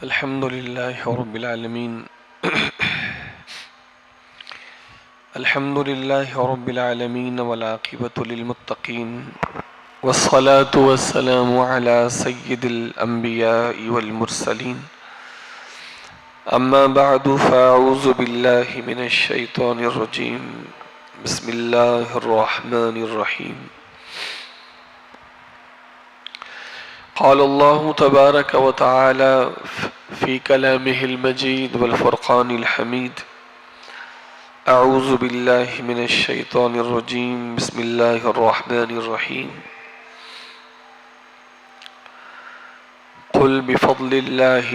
الحمد لله رب العالمين الحمد لله رب العالمين والعاقبة للمتقين والصلاة والسلام على سيد الأنبياء والمرسلين أما بعد فأعوذ بالله من الشيطان الرجيم بسم الله الرحمن الرحيم قال الله تبارك وتعالى في كلامه المجيد والفرقان الحميد أعوذ بالله من الشيطان الرجيم بسم الله الرحمن الرحيم قل بفضل الله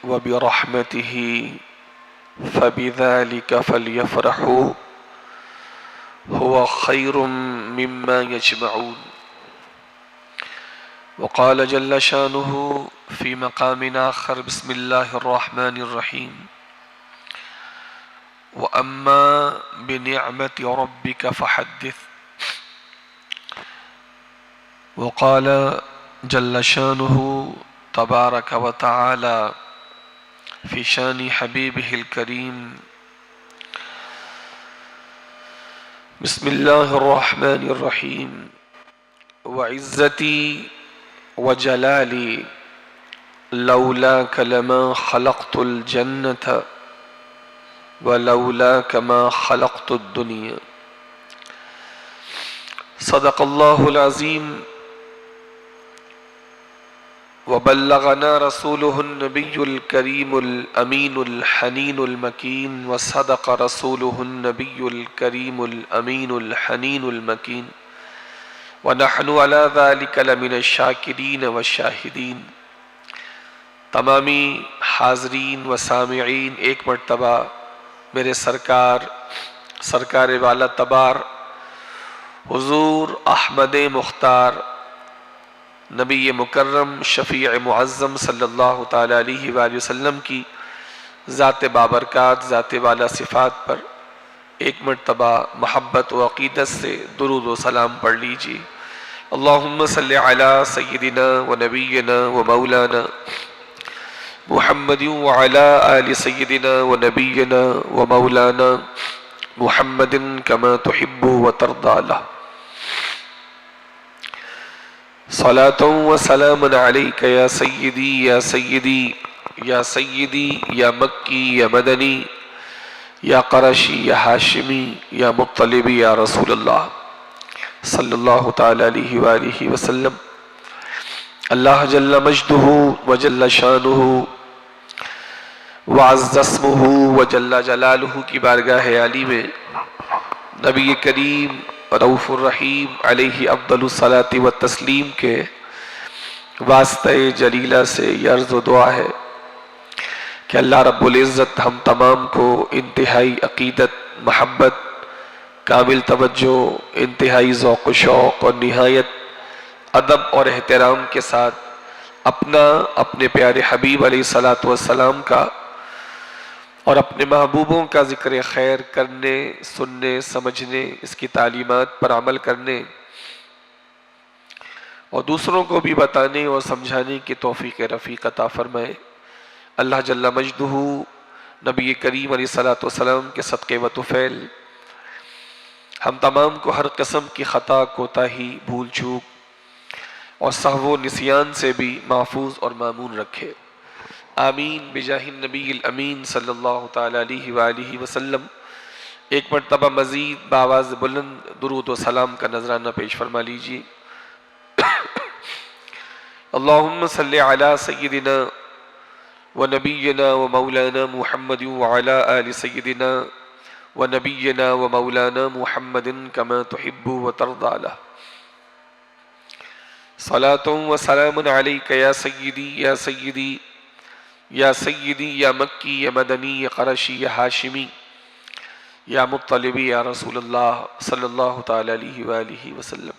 وبرحمته فبذلك فليفرحوا هو خير مما يجمعون وقال جل شانه في مقام آخر بسم الله الرحمن الرحيم وأما بنعمة ربك فحدث وقال جل شانه تبارك وتعالى في شان حبيبه الكريم بسم الله الرحمن الرحيم وعزتي وجلالي لولاك لما خلقت الجنة ولولاك ما خلقت الدنيا صدق الله العظيم وبلغنا رسوله النبي الكريم الأمين الحنين المكين وصدق رسوله النبي الكريم الأمين الحنين المكين ونحن على ذلك لمن الشاکرین والشاہدین۔ تمامی حاضرین و سامعین ایک مرتبہ میرے سرکار والا تبار حضور احمد مختار نبی مکرم شفیع معظم صلی اللہ تعالی علیہ وآلہ وسلم کی ذات بابرکات ذات والا صفات پر ایک مرتبہ محبت و عقیدت سے درود و سلام پڑھ لیجیے۔ اللہم صلی علی سیدنا و نبینا و مولانا محمد وعلی آل سیدنا و نبینا و مولانا محمد کما تحب و ترضى له صلاة و سلام علیک یا سیدی یا سیدی یا سیدی یا مکی یا مدنی یا قرشی یا ہاشمی یا مطلبی یا رسول اللہ صلی اللہ تعالی علیہ وآلہ وسلم۔ اللہ جل مجدہ و جل شانہ وعز اسمہ و جل جلالہ کی بارگاہ عالی میں نبی کریم رؤوف الرحیم علیہ افضل الصلاۃ والتسلیم کے واسطہ جلیلہ سے یہ عرض و دعا ہے کہ اللہ رب العزت ہم تمام کو انتہائی عقیدت، محبت، کامل توجہ، انتہائی ذوق و شوق اور نہایت ادب اور احترام کے ساتھ اپنے پیارے حبیب علیہ الصلاۃ والسلام کا اور اپنے محبوبوں کا ذکر خیر کرنے، سننے، سمجھنے، اس کی تعلیمات پر عمل کرنے اور دوسروں کو بھی بتانے اور سمجھانے کی توفیق رفیق عطا فرمائے۔ اللہ جل مجدہ نبی کریم علیہ الصلاۃ والسلام کے صدقے و طفیل ہم تمام کو ہر قسم کی خطا، کوتاہی، بھول چوک اور سہو و نسیان سے بھی محفوظ اور مامون رکھے، آمین بجاہ النبی الامین صلی اللہ تعالی علیہ وآلہ وسلم۔ ایک مرتبہ مزید بآواز بلند درود و سلام کا نذرانہ پیش فرما لیجیے۔ اللہم صلی علی سیدنا و نبینا و مولانا محمد وعلی آل سیدنا و نبینا و مولانا محمد کما تحب و ترضى له صلاة و سلام علیک یا سیدی یا سیدی یا سیدی یا مکی یا مدنی یا قرشی یا ہاشمی یا مطلبی یا رسول اللہ صلی اللہ تعالی علیہ وآلہ وسلم۔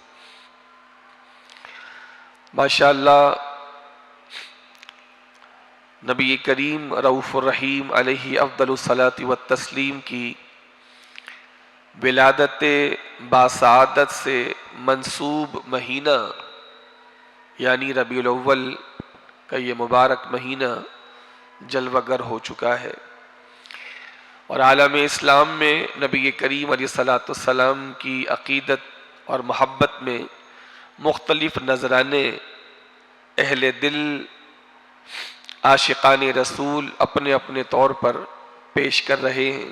ماشاءاللہ نبی کریم رؤوف الرحیم علیہ افضل الصلاۃ والتسلیم کی ولادت باسعادت سے منسوب مہینہ یعنی ربیع الاول کا یہ مبارک مہینہ جلوہ گر ہو چکا ہے، اور عالم اسلام میں نبی کریم علیہ الصلوۃ والسلام کی عقیدت اور محبت میں مختلف نذرانے اہل دل عاشقان رسول اپنے اپنے طور پر پیش کر رہے ہیں۔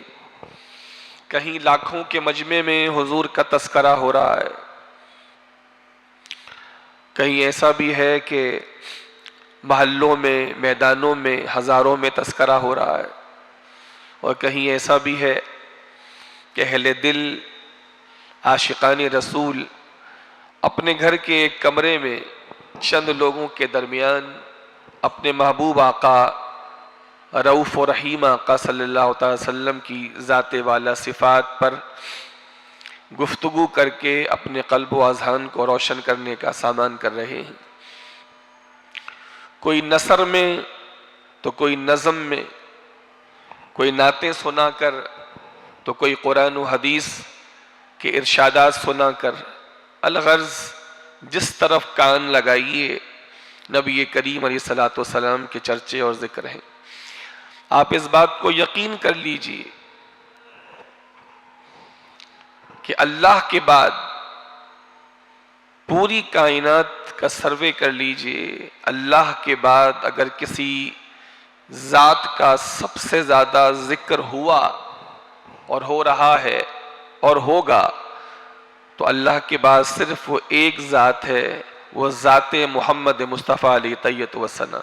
کہیں لاکھوں کے مجمع میں حضور کا تذکرہ ہو رہا ہے، کہیں ایسا بھی ہے کہ محلوں میں، میدانوں میں، ہزاروں میں تذکرہ ہو رہا ہے، اور کہیں ایسا بھی ہے کہ اہل دل عاشقان رسول اپنے گھر کے ایک کمرے میں چند لوگوں کے درمیان اپنے محبوب آقا رؤوف و رحیم آقا صلی اللہ تعالی وسلم کی ذات والا صفات پر گفتگو کر کے اپنے قلب و اذہان کو روشن کرنے کا سامان کر رہے ہیں۔ کوئی نثر میں تو کوئی نظم میں، کوئی نعتیں سنا کر تو کوئی قرآن و حدیث کے ارشادات سنا کر، الغرض جس طرف کان لگائیے نبی کریم علیہ الصلوۃ والسلام کے چرچے اور ذکر ہیں۔ آپ اس بات کو یقین کر لیجئے کہ اللہ کے بعد پوری کائنات کا سروے کر لیجئے، اللہ کے بعد اگر کسی ذات کا سب سے زیادہ ذکر ہوا اور ہو رہا ہے اور ہوگا تو اللہ کے بعد صرف وہ ایک ذات ہے، وہ ذات محمد مصطفیٰ علیہ طیۃ و ثنا۔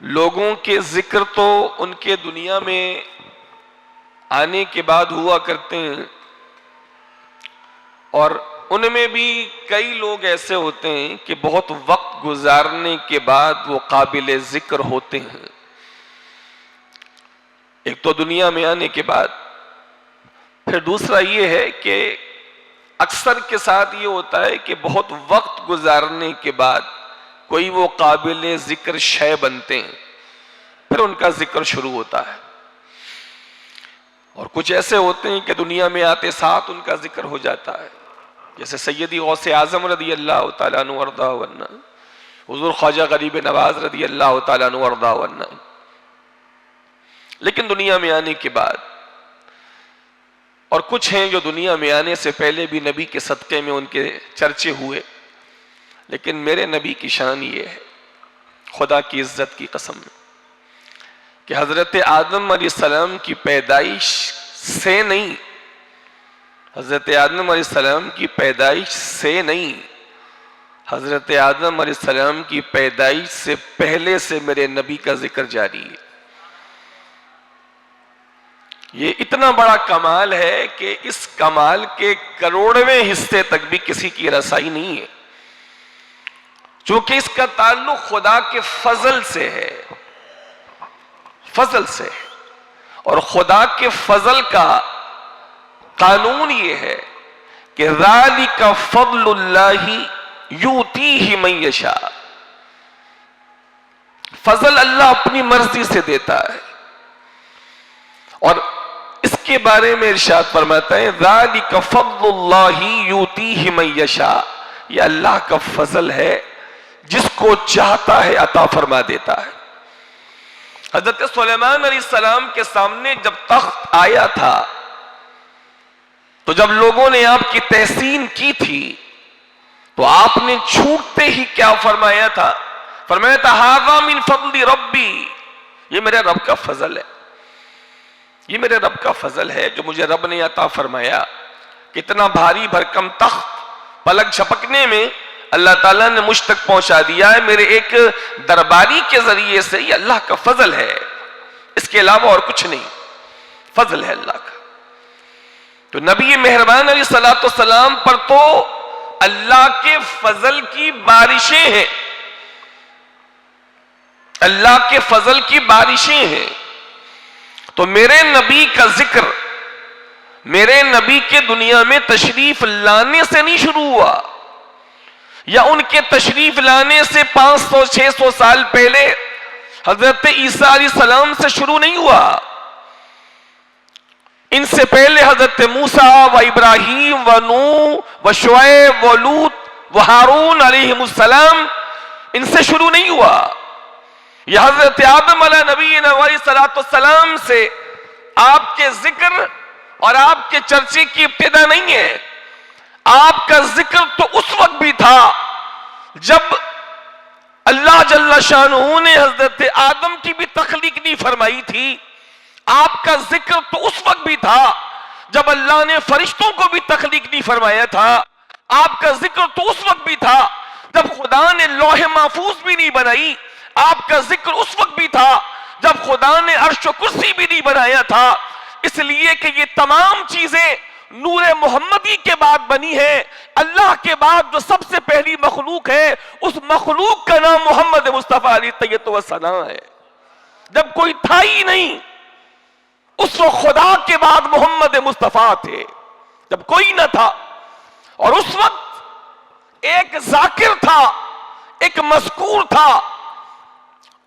لوگوں کے ذکر تو ان کے دنیا میں آنے کے بعد ہوا کرتے ہیں، اور ان میں بھی کئی لوگ ایسے ہوتے ہیں کہ بہت وقت گزارنے کے بعد وہ قابل ذکر ہوتے ہیں۔ ایک تو دنیا میں آنے کے بعد، پھر دوسرا یہ ہے کہ اکثر کے ساتھ یہ ہوتا ہے کہ بہت وقت گزارنے کے بعد کوئی وہ قابل ذکر شے بنتے ہیں، پھر ان کا ذکر شروع ہوتا ہے۔ اور کچھ ایسے ہوتے ہیں کہ دنیا میں آتے ساتھ ان کا ذکر ہو جاتا ہے، جیسے سیدی غوث اعظم رضی اللہ تعالیٰ عنہ وارضاہ عنہ، حضور خواجہ غریب نواز رضی اللہ تعالیٰ عنہ وارضاہ عنہ۔ لیکن دنیا میں آنے کے بعد، اور کچھ ہیں جو دنیا میں آنے سے پہلے بھی نبی کے صدقے میں ان کے چرچے ہوئے، لیکن میرے نبی کی شان یہ ہے، خدا کی عزت کی قسم کہ حضرت آدم علیہ السلام کی پیدائش سے نہیں، حضرت آدم علیہ السلام کی پیدائش سے نہیں، حضرت آدم علیہ السلام کی پیدائش سے پہلے سے میرے نبی کا ذکر جاری ہے۔ یہ اتنا بڑا کمال ہے کہ اس کمال کے کروڑویں حصے تک بھی کسی کی رسائی نہیں ہے، چونکہ اس کا تعلق خدا کے فضل سے ہے، فضل سے ہے، اور خدا کے فضل کا قانون یہ ہے کہ ذالک فضل اللہ یؤتیہ من یشاء، فضل اللہ اپنی مرضی سے دیتا ہے، اور اس کے بارے میں ارشاد فرماتا ہے ذالک فضل اللہ یؤتیہ من یشاء، یہ اللہ کا فضل ہے، جس کو چاہتا ہے عطا فرما دیتا ہے۔ حضرت سلیمان علیہ السلام کے سامنے جب تخت آیا تھا تو جب لوگوں نے آپ کی تحسین کی تھی تو آپ نے چھوٹتے ہی کیا فرمایا تھا؟ فرمایا تھا ھذا من فضل ربی، یہ میرے رب کا فضل ہے، یہ میرے رب کا فضل ہے جو مجھے رب نے عطا فرمایا۔ کتنا بھاری بھرکم تخت پلک جھپکنے میں اللہ تعالیٰ نے مجھ تک پہنچا دیا ہے، میرے ایک درباری کے ذریعے سے، یہ اللہ کا فضل ہے، اس کے علاوہ اور کچھ نہیں، فضل ہے اللہ کا۔ تو نبی مہربان علیہ الصلوۃ والسلام پر تو اللہ کے فضل کی بارشیں ہیں، اللہ کے فضل کی بارشیں ہیں۔ تو میرے نبی کا ذکر میرے نبی کے دنیا میں تشریف لانے سے نہیں شروع ہوا، یا ان کے تشریف لانے سے 500-600 سال پہلے حضرت عیسیٰ علیہ السلام سے شروع نہیں ہوا، ان سے پہلے حضرت موسیٰ و ابراہیم و نوح و شعیب و لوط و ہارون علیہ السلام، ان سے شروع نہیں ہوا۔ یہ حضرت آدم علیہ نبینا علیہ الصلوۃ والسلام سے آپ کے ذکر اور آپ کے چرچے کی ابتدا نہیں ہے. آپ کا ذکر تو اس وقت بھی تھا جب اللہ جل شانہ نے حضرت آدم کی بھی تخلیق نہیں فرمائی تھی. آپ کا ذکر تو اس وقت بھی تھا جب اللہ نے فرشتوں کو بھی تخلیق نہیں فرمایا تھا. آپ کا ذکر تو اس وقت بھی تھا جب خدا نے لوح محفوظ بھی نہیں بنائی. آپ کا ذکر اس وقت بھی تھا جب خدا نے عرش و کرسی بھی نہیں بنایا تھا. اس لیے کہ یہ تمام چیزیں نور محمدی کے بعد بنی ہے. اللہ کے بعد جو سب سے پہلی مخلوق ہے اس مخلوق کا نام محمد مصطفیٰ علیہ الصلوۃ والسلام ہے. جب کوئی تھا ہی نہیں اس وقت خدا کے بعد محمد مصطفیٰ تھے جب کوئی نہ تھا. اور اس وقت ایک ذاکر تھا ایک مذکور تھا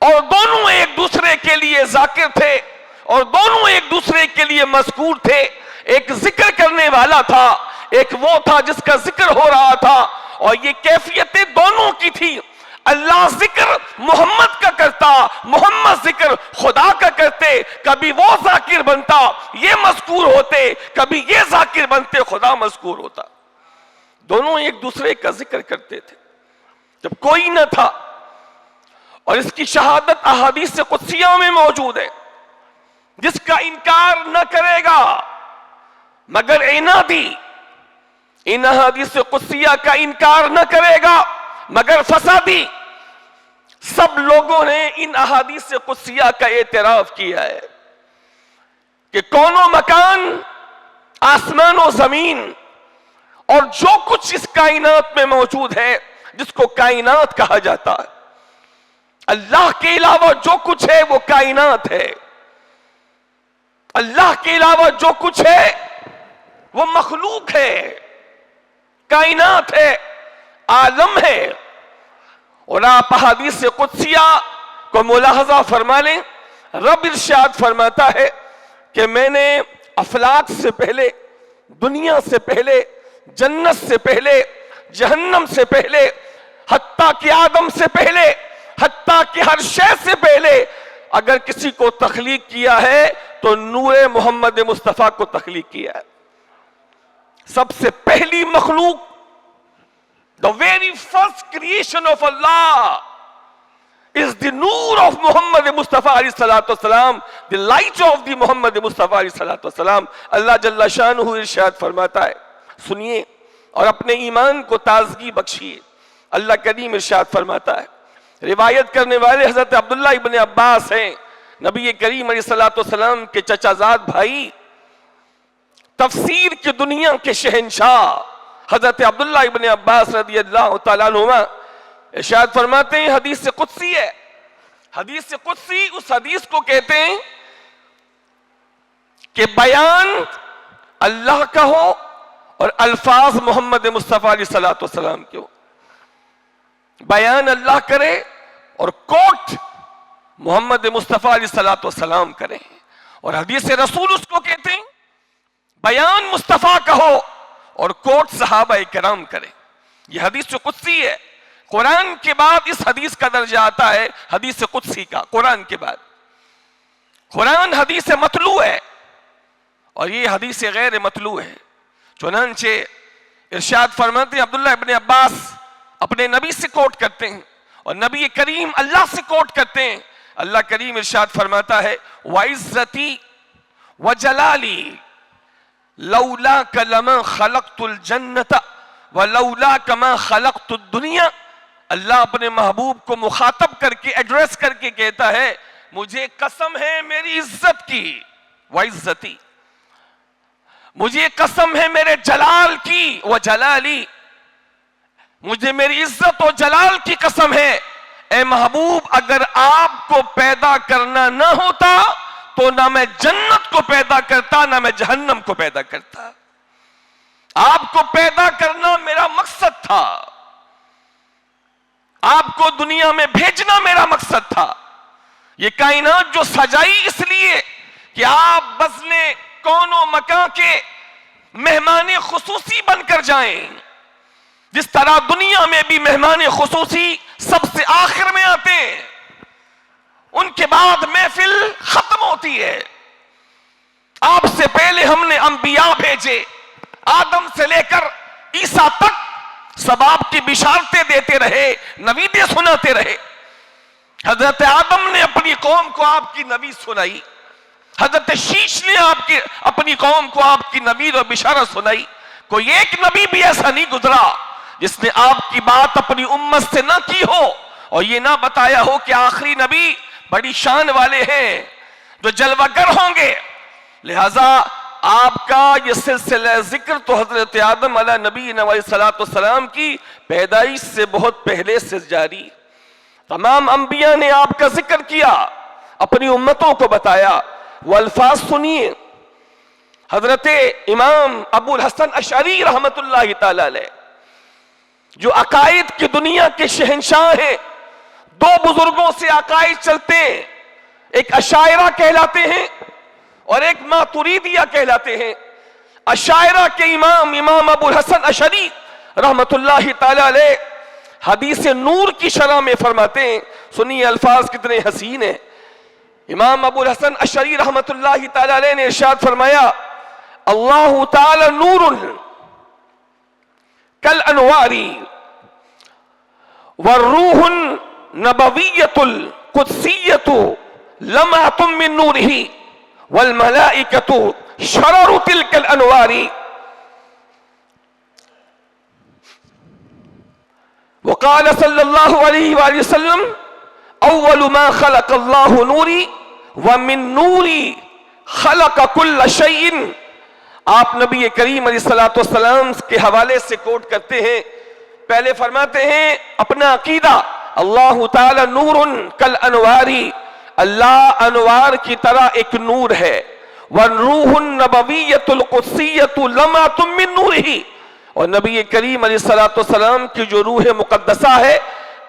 اور دونوں ایک دوسرے کے لیے ذاکر تھے اور دونوں ایک دوسرے کے لیے مذکور تھے. ایک ذکر کرنے والا تھا ایک وہ تھا جس کا ذکر ہو رہا تھا اور یہ کیفیتیں دونوں کی تھی. اللہ ذکر محمد کا کرتا محمد ذکر خدا کا کرتے. کبھی وہ ذاکر بنتا یہ مذکور ہوتے کبھی یہ ذاکر بنتے خدا مذکور ہوتا. دونوں ایک دوسرے کا ذکر کرتے تھے جب کوئی نہ تھا. اور اس کی شہادت احادیث قدسیہ میں موجود ہے. جس کا انکار نہ کرے گا مگر عنادی ان احادیث قدسیہ کا انکار نہ کرے گا مگر فسادی. سب لوگوں نے ان احادیث قدسیہ کا اعتراف کیا ہے کہ کون و مکان آسمان و زمین اور جو کچھ اس کائنات میں موجود ہے جس کو کائنات کہا جاتا ہے اللہ کے علاوہ جو کچھ ہے وہ کائنات ہے. اللہ کے علاوہ جو کچھ ہے وہ مخلوق ہے کائنات ہے عالم ہے. اور آپ احادیث قدسیہ کو ملاحظہ فرما لیں. رب ارشاد فرماتا ہے کہ میں نے افلاک سے پہلے دنیا سے پہلے جنت سے پہلے جہنم سے پہلے حتیٰ کہ آدم سے پہلے حتیٰ کہ ہر شے سے پہلے اگر کسی کو تخلیق کیا ہے تو نور محمد مصطفیٰ کو تخلیق کیا ہے. سب سے پہلی مخلوق the very first creation of Allah is the Noor of محمد مصطفیٰ علیہ الصلوۃ والسلام, the light of the محمد مصطفیٰ علیہ الصلوۃ والسلام. اللہ جل شانہ ارشاد فرماتا ہے سنیے اور اپنے ایمان کو تازگی بخشیے. اللہ کریم ارشاد فرماتا ہے روایت کرنے والے حضرت عبداللہ ابن عباس ہیں نبی کریم علیہ الصلوۃ والسلام کے چچا زاد بھائی تفسیر کی دنیا کے شہنشاہ حضرت عبداللہ ابن عباس رضی اللہ تعالیٰ عنہما ارشاد فرماتے ہیں حدیث قدسی ہے. حدیث قدسی اس حدیث کو کہتے ہیں کہ بیان اللہ کا ہو اور الفاظ محمد مصطفیٰ علیہ الصلوۃ والسلام کے ہو. بیان اللہ کرے اور کوٹ محمد مصطفیٰ علیہ الصلوۃ والسلام کریں. اور حدیث رسول اس کو کہتے ہیں بیان مصطفیٰ کا ہو اور کوٹ صحابہ کرام کریں. یہ حدیث قدسی ہے. قرآن کے بعد اس حدیث کا درجہ آتا ہے حدیث قدسی کا. قرآن کے بعد قرآن حدیث مطلوع ہے اور یہ حدیث غیر مطلوع ہے. چنانچہ ارشاد فرماتے ہیں عبداللہ ابن عباس اپنے نبی سے کوٹ کرتے ہیں اور نبی کریم اللہ سے کوٹ کرتے ہیں. اللہ کریم ارشاد فرماتا ہے وَعِزَّتِي وَجَلَالِي لَوْلَاكَ لَمَا خَلَقْتُ الْجَنَّةَ وَلَوْلَاكَ مَا خَلَقْتُ الدُّنْيَا. اللہ اپنے محبوب کو مخاطب کر کے ایڈریس کر کے کہتا ہے مجھے قسم ہے میری عزت کی وَعِزَّتِي, مجھے قسم ہے میرے جلال کی وَجَلَالِي, مجھے میری عزت و جلال کی قسم ہے اے محبوب اگر آپ کو پیدا کرنا نہ ہوتا تو نہ میں جنت کو پیدا کرتا نہ میں جہنم کو پیدا کرتا. آپ کو پیدا کرنا میرا مقصد تھا, آپ کو دنیا میں بھیجنا میرا مقصد تھا. یہ کائنات جو سجائی اس لیے کہ آپ بزم کون و مکان کے مہمان خصوصی بن کر جائیں. جس طرح دنیا میں بھی مہمان خصوصی سب سے آخر میں آتے ہیں کے بعد محفل ختم ہوتی ہے. آپ سے پہلے ہم نے انبیاء بھیجے، آدم سے لے کر عیسیٰ تک سب آپ کی بشارتیں دیتے رہے، نویدیں سناتے رہے. حضرت آدم نے اپنی قوم کو آپ کی نوید سنائی، حضرت شیش نے اپنی قوم کو آپ کی نوید اور بشارت سنائی. کوئی ایک نبی بھی ایسا نہیں گزرا جس نے آپ کی بات اپنی امت سے نہ کی ہو اور یہ نہ بتایا ہو کہ آخری نبی بڑی شان والے ہیں جو جلوہ گر ہوں گے. لہذا آپ کا یہ سلسلہ ذکر تو حضرت آدم علیہ نبی علیہ السلام کی پیدائش سے بہت پہلے سے جاری. تمام انبیاء نے آپ کا ذکر کیا، اپنی امتوں کو بتایا. وہ الفاظ سنیے، حضرت امام ابو الحسن اشعری رحمت اللہ تعالی علیہ جو عقائد کی دنیا کے شہنشاہ ہیں، دو بزرگوں سے عقائد چلتے ہیں، ایک اشاعرہ کہلاتے ہیں اور ایک ماتریدیہ کہلاتے ہیں. اشاعرہ کے امام ابو الحسن اشعری رحمت اللہ تعالی علیہ حدیث نور کی شرح میں فرماتے ہیں، سنیے الفاظ کتنے حسین ہیں. امام ابو الحسن اشعری رحمت اللہ تعالی علیہ نے ارشاد فرمایا، اللہ تعالی نور کالانوار والروح النبویۃ القدسیۃ لمعۃ من نورہ والملائکۃ شرر تلک الانوار. وقال صلی اللہ علیہ وآلہ وسلم اول ما خلق اللہ نوری ومن نوری خلق کل شیء. آپ نبی کریم علیہ السلام کے حوالے سے کوٹ کرتے ہیں، پہلے فرماتے ہیں اپنا عقیدہ، اللہ تعالی نور کالانواری، اللہ انوار کی طرح ایک نور ہے. والروح النبویۃ القدسیۃ لمعۃ من نورہ، اور نبی کریم علیہ السلام کی جو روح مقدسہ ہے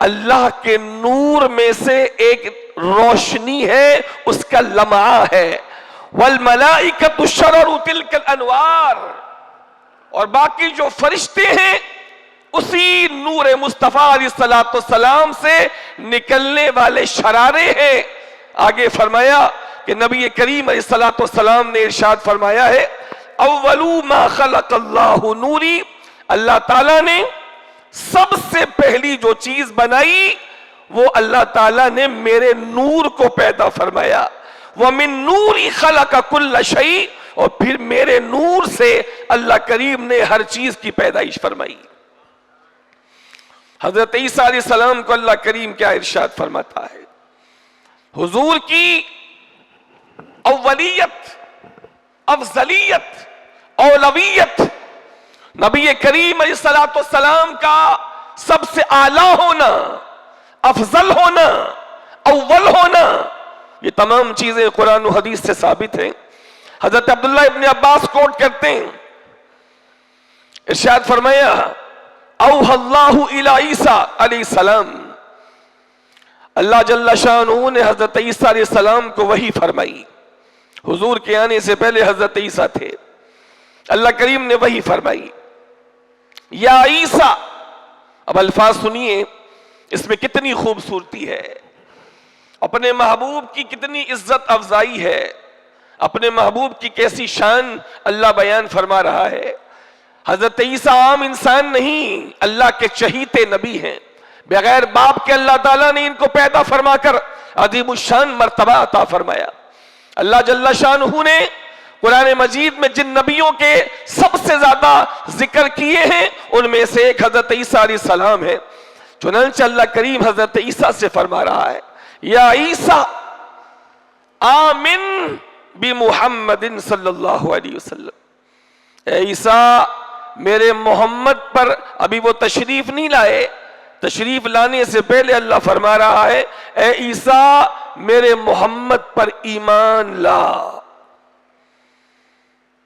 اللہ کے نور میں سے ایک روشنی ہے، اس کا لمعہ ہے. والملائکۃ شرر تلک الانوار، اور باقی جو فرشتے ہیں اسی نور مصطفیٰ علیہ السلام سے نکلنے والے شرارے ہیں. آگے فرمایا کہ نبی کریم علیہ السلام نے ارشاد فرمایا ہے، اول ما خلق اللہ نوری، اللہ تعالیٰ نے سب سے پہلی جو چیز بنائی وہ اللہ تعالیٰ نے میرے نور کو پیدا فرمایا. وَمِن نُورِ خَلَقَ كُلَّ شَيْءٍ، اور پھر میرے نور سے اللہ کریم نے ہر چیز کی پیدائش فرمائی. حضرت عیسیٰ علیہ السلام کو اللہ کریم کیا ارشاد فرماتا ہے، حضور کی اولیت، افضلیت، اولویت، نبی کریم علیہ السلام کا سب سے اعلیٰ ہونا، افضل ہونا، اول ہونا، یہ تمام چیزیں قرآن و حدیث سے ثابت ہیں. حضرت عبداللہ ابن عباس کوٹ کرتے ہیں، ارشاد فرمایا اوحى اللہ الی عیسیٰ علیہ السلام، اللہ جل شانہ نے حضرت عیسیٰ علیہ السلام کو وحی فرمائی. حضور کے آنے سے پہلے حضرت عیسیٰ تھے، اللہ کریم نے وحی فرمائی، یا عیسیٰ. اب الفاظ سنیے، اس میں کتنی خوبصورتی ہے، اپنے محبوب کی کتنی عزت افزائی ہے، اپنے محبوب کی کیسی شان اللہ بیان فرما رہا ہے. حضرت عیسیٰ عام انسان نہیں، اللہ کے چہیتے نبی ہیں. بغیر باپ کے اللہ تعالیٰ نے ان کو پیدا فرما کر عظیم الشان مرتبہ عطا فرمایا. اللہ جل شانہ نے قرآن مجید میں جن نبیوں کے سب سے زیادہ ذکر کیے ہیں ان میں سے ایک حضرت عیسیٰ علیہ السلام ہے. چنانچہ اللہ کریم حضرت عیسیٰ سے فرما رہا ہے، یا عیسیٰ آمن بمحمد صلی اللہ علیہ وسلم. اے عیسیٰ میرے محمد پر، ابھی وہ تشریف نہیں لائے، تشریف لانے سے پہلے اللہ فرما رہا ہے اے عیسیٰ میرے محمد پر ایمان لا،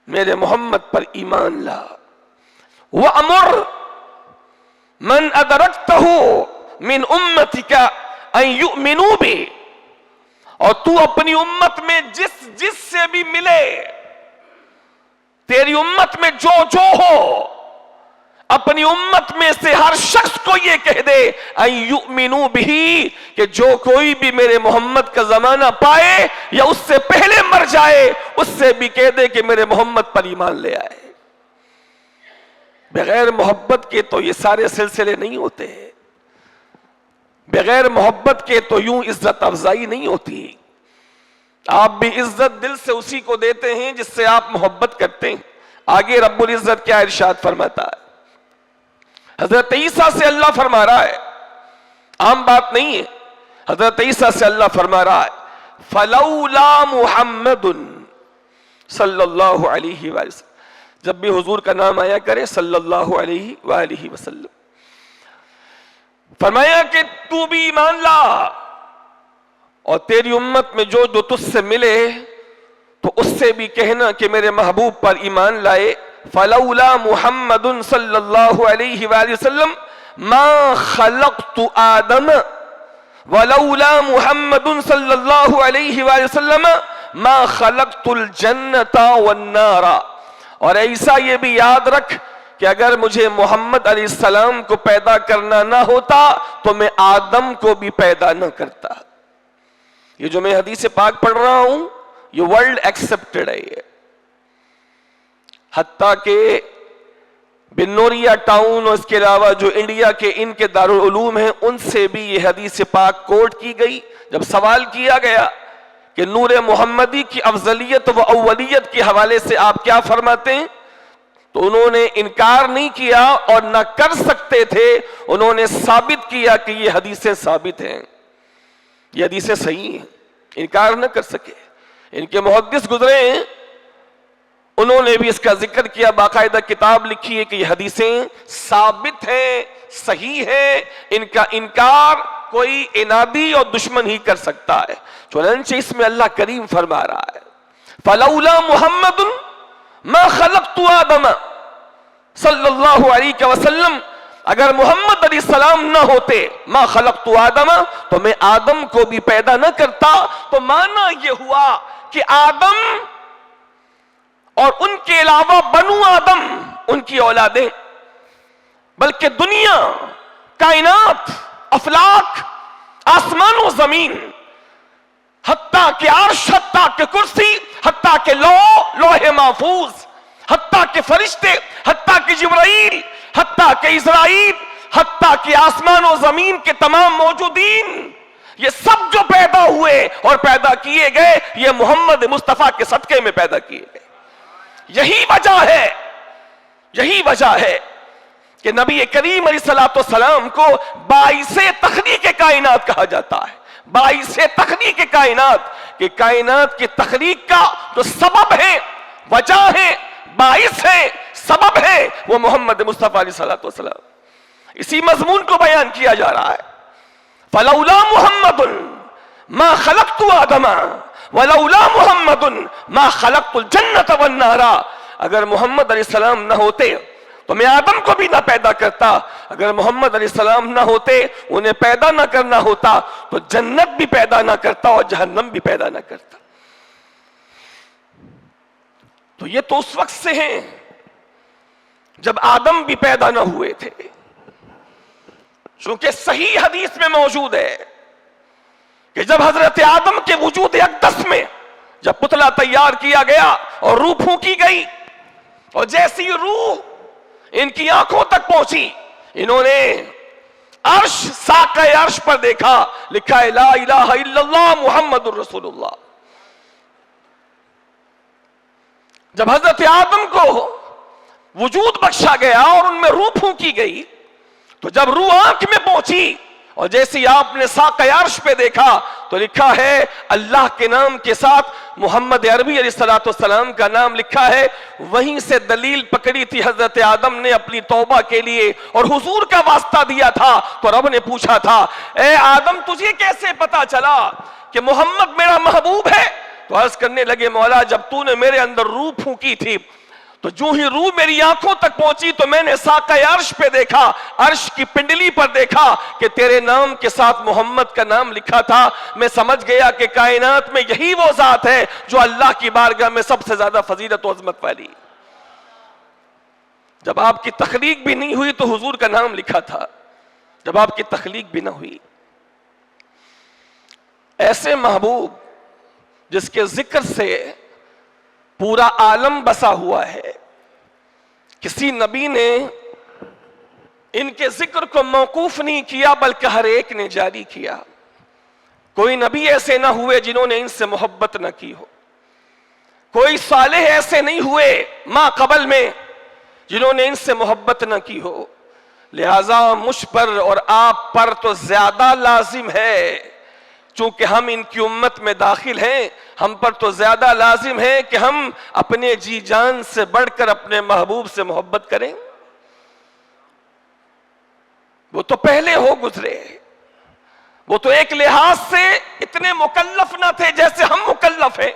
میرے محمد پر ایمان لا. وَأَمُرْ مَنْ أَدْرَكْتَهُ مِنْ أُمَّتِكَ أَنْ يُؤْمِنُوا بِهِ، اور تو اپنی امت میں جس سے بھی ملے، تیری امت میں جو ہو، اپنی امت میں سے ہر شخص کو یہ کہہ دے ان یؤمنوا بہ، کہ جو کوئی بھی میرے محمد کا زمانہ پائے یا اس سے پہلے مر جائے، اس سے بھی کہہ دے کہ میرے محمد پر ایمان لے آئے۔ بغیر محبت کے تو یہ سارے سلسلے نہیں ہوتے، بغیر محبت کے تو یوں عزت افزائی نہیں ہوتی۔ آپ بھی عزت دل سے اسی کو دیتے ہیں جس سے آپ محبت کرتے ہیں۔ آگے رب العزت کیا ارشاد فرماتا ہے؟ حضرت عیسیٰ سے اللہ فرما رہا ہے، عام بات نہیں ہے، حضرت عیسیٰ سے اللہ فرما رہا ہے فَلَوْلَا مُحَمَّدٌ صلی اللہ علیہ وآلہ وسلم۔ جب بھی حضور کا نام آیا کرے صلی اللہ علیہ وآلہ وسلم، فرمایا کہ تو بھی ایمان لا اور تیری امت میں جو تجھ سے ملے تو اس سے بھی کہنا کہ میرے محبوب پر ایمان لائے۔ فَلَوْلَا مُحَمَّدٌ صلی اللہ علیہ وآلہ وسلم مَا خَلَقْتُ آدَمَ وَلَوْلَا مُحَمَّدٌ صلی اللہ علیہ وآلہ وسلم مَا خَلَقْتُ الْجَنَّةَ وَالنَّارَ۔ اور عیسیٰ یہ بھی یاد رکھ کہ اگر مجھے محمد علیہ السلام کو پیدا کرنا نہ ہوتا تو میں آدم کو بھی پیدا نہ کرتا۔ یہ جو میں حدیث پاک پڑھ رہا ہوں یہ ورلڈ ایکسپٹڈ ہے، یہ حتیٰ کہ بنوریا ٹاؤن اور اس کے علاوہ جو انڈیا کے ان کے دارالعلوم ہیں ان سے بھی یہ حدیث پاک کوٹ کی گئی۔ جب سوال کیا گیا کہ نور محمدی کی افضلیت و اولیت کے حوالے سے آپ کیا فرماتے ہیں، تو انہوں نے انکار نہیں کیا اور نہ کر سکتے تھے، انہوں نے ثابت کیا کہ یہ حدیثیں ثابت ہیں، یہ حدیثیں صحیح ہیں، انکار نہ کر سکے۔ ان کے محدث گزرے ہیں، انہوں نے بھی اس کا ذکر کیا، باقاعدہ کتاب لکھی ہے کہ یہ حدیثیں ثابت ہیں، صحیح ہیں، ان کا انکار کوئی عنادی اور دشمن ہی کر سکتا ہے۔ چنانچہ اس میں اللہ کریم فرما رہا ہے فَلَوْلَا مُحَمَّدٌ مَا خَلَقْتُ آدَمَ صلی اللہ علیہ وسلم، اگر محمد علیہ السلام نہ ہوتے ما خلقت آدم تو میں آدم کو بھی پیدا نہ کرتا۔ تو معنی یہ ہوا کہ آدم اور ان کے علاوہ بنو آدم ان کی اولادیں، بلکہ دنیا، کائنات، افلاک، آسمان و زمین، حتیٰ کہ عرش، حتیٰ کہ کرسی، حتیٰ کہ لوح محفوظ، حتیٰ کہ فرشتے، حتیٰ کہ جبرائیل، حتیٰ کہ اسرائیل، حتیٰ کہ آسمان و زمین کے تمام موجودین، یہ سب جو پیدا ہوئے اور پیدا کیے گئے یہ محمد مصطفیٰ کے صدقے میں پیدا کیے گئے۔ یہی وجہ ہے کہ نبی کریم علیہ السلام کو باعث تخلیق کائنات کہا جاتا ہے، باعث تخلیق کائنات، کہ کائنات کی تخلیق کا جو سبب ہے، وجہ ہے، باعث ہے، سبب ہے، وہ محمد مصطفیٰ علیہ السلام۔ اسی مضمون کو بیان کیا جا رہا ہے فَلَوْلَا مُحَمَّدٌ مَا خَلَقْتُ آدَمَ وَلَوْلَا مُحَمَّدٌ مَا خَلَقْتُ الْجَنَّةَ وَالنَّارَ۔ اگر محمد علیہ السلام نہ ہوتے تو میں آدم کو بھی نہ پیدا کرتا، اگر محمد علیہ السلام نہ ہوتے، انہیں پیدا نہ کرنا ہوتا تو جنت بھی پیدا نہ کرتا اور جہنم بھی پیدا نہ کرتا۔ تو یہ تو اس وقت سے ہیں جب آدم بھی پیدا نہ ہوئے تھے، چونکہ صحیح حدیث میں موجود ہے کہ جب حضرت آدم کے وجود اقدس میں جب پتلا تیار کیا گیا اور روح پھونکی گئی، اور جیسی روح ان کی آنکھوں تک پہنچی، انہوں نے عرش، ساقہ عرش پر دیکھا، لکھا ہے لا الہ الا اللہ محمد الرسول اللہ۔ جب حضرت آدم کو وجود بخشا گیا اور ان میں روح پھونکی گئی، تو جب روح آنکھ میں پہنچی اور جیسی آپ نے ساقہ عرش پہ دیکھا تو لکھا ہے اللہ کے نام کے ساتھ محمد عربی علیہ السلام کا نام لکھا ہے۔ وہیں سے دلیل پکڑی تھی حضرت آدم نے اپنی توبہ کے لیے اور حضور کا واسطہ دیا تھا، تو رب نے پوچھا تھا اے آدم تجھے کیسے پتا چلا کہ محمد میرا محبوب ہے؟ تو عرض کرنے لگے مولا جب تو نے میرے اندر روح پھونکی تھی تو جو ہی روح میری آنکھوں تک پہنچی تو میں نے ساقہ عرش پہ دیکھا، عرش کی پنڈلی پر دیکھا کہ تیرے نام کے ساتھ محمد کا نام لکھا تھا۔ میں سمجھ گیا کہ کائنات میں یہی وہ ذات ہے جو اللہ کی بارگاہ میں سب سے زیادہ فضیلت و عظمت والی۔ جب آپ کی تخلیق بھی نہیں ہوئی تو حضور کا نام لکھا تھا، جب آپ کی تخلیق بھی نہ ہوئی۔ ایسے محبوب جس کے ذکر سے پورا عالم بسا ہوا ہے، کسی نبی نے ان کے ذکر کو موقوف نہیں کیا بلکہ ہر ایک نے جاری کیا۔ کوئی نبی ایسے نہ ہوئے جنہوں نے ان سے محبت نہ کی ہو، کوئی صالح ایسے نہیں ہوئے ما قبل میں جنہوں نے ان سے محبت نہ کی ہو۔ لہذا مجھ پر اور آپ پر تو زیادہ لازم ہے، چونکہ ہم ان کی امت میں داخل ہیں، ہم پر تو زیادہ لازم ہے کہ ہم اپنے جی جان سے بڑھ کر اپنے محبوب سے محبت کریں۔ وہ تو پہلے ہو گزرے، وہ تو ایک لحاظ سے اتنے مکلف نہ تھے جیسے ہم مکلف ہیں۔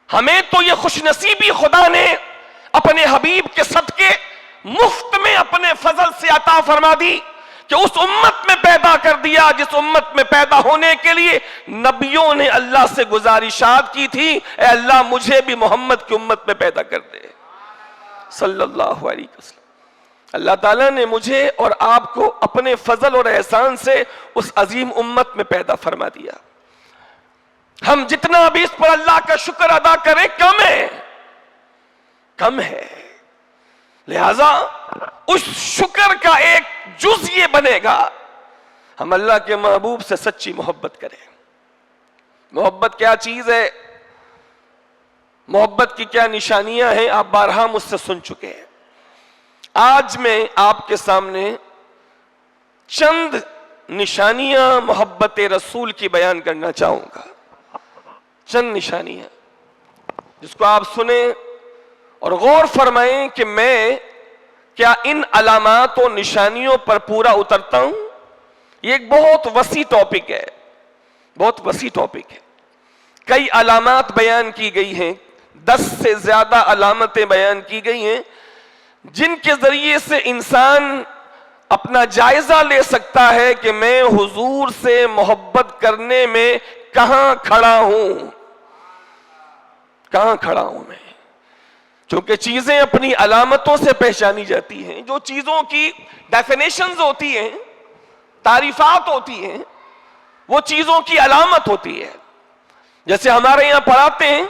ہمیں تو یہ خوش نصیبی خدا نے اپنے حبیب کے صدقے مفت میں اپنے فضل سے عطا فرما دی کہ اس امت میں پیدا کر دیا جس امت میں پیدا ہونے کے لیے نبیوں نے اللہ سے گزارشات کی تھی، اے اللہ مجھے بھی محمد کی امت میں پیدا کر دے صلی اللہ علیہ وسلم۔ اللہ تعالیٰ نے مجھے اور آپ کو اپنے فضل اور احسان سے اس عظیم امت میں پیدا فرما دیا۔ ہم جتنا بھی اس پر اللہ کا شکر ادا کریں کم ہے۔ لہذا اس شکر کا ایک جز یہ بنے گا ہم اللہ کے محبوب سے سچی محبت کریں۔ محبت کیا چیز ہے، محبت کی کیا نشانیاں ہیں، آپ بارہا مجھ سے سن چکے ہیں۔ آج میں آپ کے سامنے چند نشانیاں محبت رسول کی بیان کرنا چاہوں گا، چند نشانیاں جس کو آپ سنیں اور غور فرمائیں کہ میں کیا ان علامات و نشانیوں پر پورا اترتا ہوں۔ یہ ایک بہت وسیع ٹاپک ہے، بہت وسیع ٹاپک ہے۔ کئی علامات بیان کی گئی ہیں، 10 سے زیادہ علامتیں بیان کی گئی ہیں جن کے ذریعے سے انسان اپنا جائزہ لے سکتا ہے کہ میں حضور سے محبت کرنے میں کہاں کھڑا ہوں، کہاں کھڑا ہوں میں۔ چونکہ چیزیں اپنی علامتوں سے پہچانی جاتی ہیں، جو چیزوں کی ڈیفینیشنز ہوتی ہیں، تعریفات ہوتی ہیں، وہ چیزوں کی علامت ہوتی ہے۔ جیسے ہمارے یہاں پڑھاتے ہیں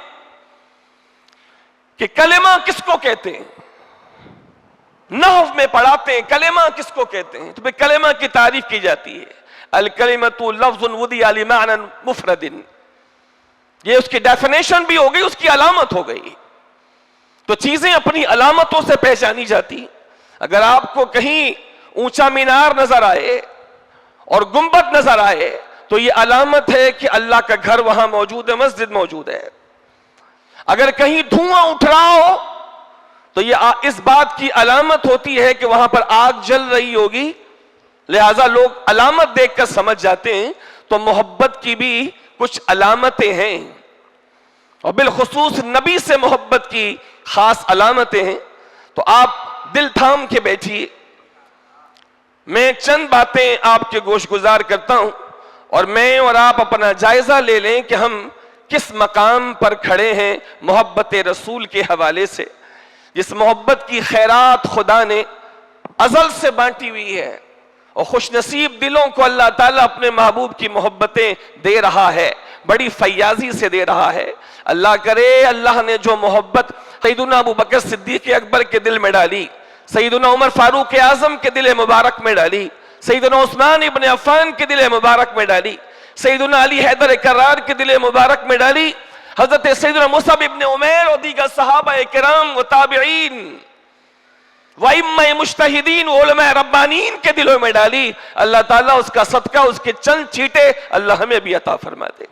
کہ کلمہ کس کو کہتے ہیں، نحو میں پڑھاتے ہیں کلمہ کس کو کہتے ہیں، تو پھر کلمہ کی تعریف کی جاتی ہے، الکلمۃ لفظ وضع لمعنى مفرد۔ یہ اس کی ڈیفینیشن بھی ہو گئی، اس کی علامت ہو گئی۔ تو چیزیں اپنی علامتوں سے پہچانی جاتی۔ اگر آپ کو کہیں اونچا مینار نظر آئے اور گنبد نظر آئے تو یہ علامت ہے کہ اللہ کا گھر وہاں موجود ہے، مسجد موجود ہے۔ اگر کہیں دھواں اٹھ رہا ہو تو یہ اس بات کی علامت ہوتی ہے کہ وہاں پر آگ جل رہی ہوگی، لہٰذا لوگ علامت دیکھ کر سمجھ جاتے ہیں۔ تو محبت کی بھی کچھ علامتیں ہیں، اور بالخصوص نبی سے محبت کی خاص علامتیں ہیں۔ تو آپ دل تھام کے بیٹھیے، میں چند باتیں آپ کے گوش گزار کرتا ہوں، اور میں اور آپ اپنا جائزہ لے لیں کہ ہم کس مقام پر کھڑے ہیں محبت رسول کے حوالے سے، جس محبت کی خیرات خدا نے ازل سے بانٹی ہوئی ہے، اور خوش نصیب دلوں کو اللہ تعالیٰ اپنے محبوب کی محبتیں دے رہا ہے، بڑی فیاضی سے دے رہا ہے۔ اللہ کرے اللہ نے جو محبت سیدنا ابو بکر صدیق اکبر کے دل میں ڈالی، سیدنا عمر فاروق اعظم کے دل مبارک میں ڈالی، سیدنا عثمان ابن عفان کے دل مبارک میں ڈالی، سیدنا علی حیدر کرار کے دل مبارک میں ڈالی، حضرت سیدنا مصعب ابن عمیر اور دیگر صحابہ کرام و تابعین وائمہ مجتہدین و علماء ربانین کے دلوں میں ڈالی۔ اللہ تعالیٰ اس کا صدقہ، اس کے چند چیٹے اللہ ہمیں بھی عطا فرما دے۔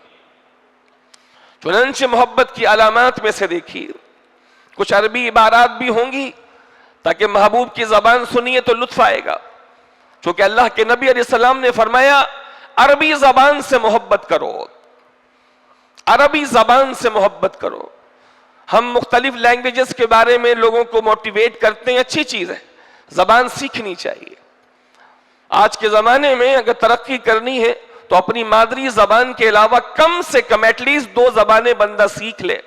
چنانچہ محبت کی علامات میں سے دیکھیے، کچھ عربی عبارات بھی ہوں گی تاکہ محبوب کی زبان سنیے تو لطف آئے گا، چونکہ اللہ کے نبی علیہ السلام نے فرمایا عربی زبان سے محبت کرو، عربی زبان سے محبت کرو۔ ہم مختلف لینگویجز کے بارے میں لوگوں کو موٹیویٹ کرتے ہیں، اچھی چیز ہے، زبان سیکھنی چاہیے۔ آج کے زمانے میں اگر ترقی کرنی ہے تو اپنی مادری زبان کے علاوہ کم سے کم ایٹ لیسٹ 2 زبانیں بندہ سیکھ لے،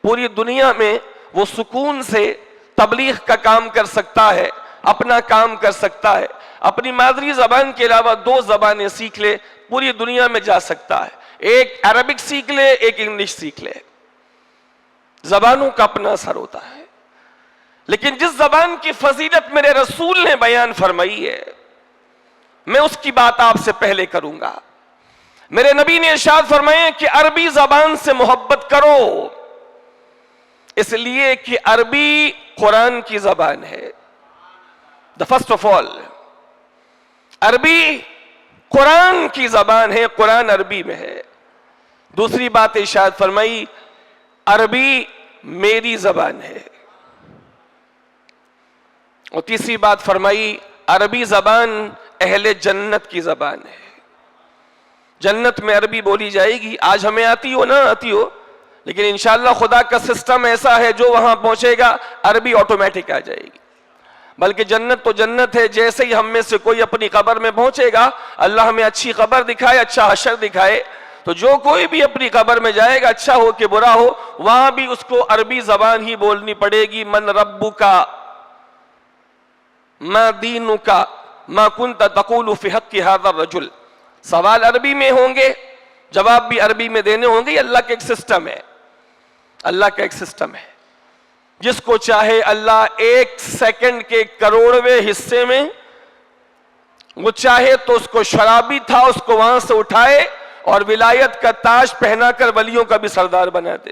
پوری دنیا میں وہ سکون سے تبلیغ کا کام کر سکتا ہے، اپنا کام کر سکتا ہے، اپنی مادری زبان کے علاوہ 2 زبانیں سیکھ لے، پوری دنیا میں جا سکتا ہے، ایک عربک سیکھ لے، ایک انگلش سیکھ لے۔ زبانوں کا اپنا اثر ہوتا ہے، لیکن جس زبان کی فضیلت میرے رسول نے بیان فرمائی ہے، میں اس کی بات آپ سے پہلے کروں گا۔ میرے نبی نے ارشاد فرمایا کہ عربی زبان سے محبت کرو، اس لیے کہ عربی قرآن کی زبان ہے۔ فرسٹ آف آل، عربی قرآن کی زبان ہے، قرآن عربی میں ہے۔ دوسری بات ارشاد فرمائی، عربی میری زبان ہے۔ اور تیسری بات فرمائی، عربی زبان اہل جنت کی زبان ہے۔ جنت میں عربی بولی جائے گی، آج ہمیں آتی ہو نہ آتی ہو، لیکن انشاءاللہ خدا کا سسٹم ایسا ہے، جو وہاں پہنچے گا عربی آٹومیٹک آ جائے گی۔ بلکہ جنت تو جنت ہے، جیسے ہی ہم میں سے کوئی اپنی قبر میں پہنچے گا، اللہ ہمیں اچھی قبر دکھائے، اچھا حشر دکھائے، تو جو کوئی بھی اپنی قبر میں جائے گا، اچھا ہو کہ برا ہو، وہاں بھی اس کو عربی زبان ہی بولنی پڑے گی۔ من ربک ما دینک ما کنت تقول فی حق ھذا الرجل، سوال عربی میں ہوں گے، جواب بھی عربی میں دینے ہوں گے۔ یہ اللہ کا ایک سسٹم ہے، اللہ کا ایک سسٹم ہے۔ جس کو چاہے اللہ 1 سیکنڈ کے کروڑویں حصے میں، وہ چاہے تو اس کو شرابی تھا اس کو وہاں سے اٹھائے اور ولایت کا تاج پہنا کر ولیوں کا بھی سردار بنا دے۔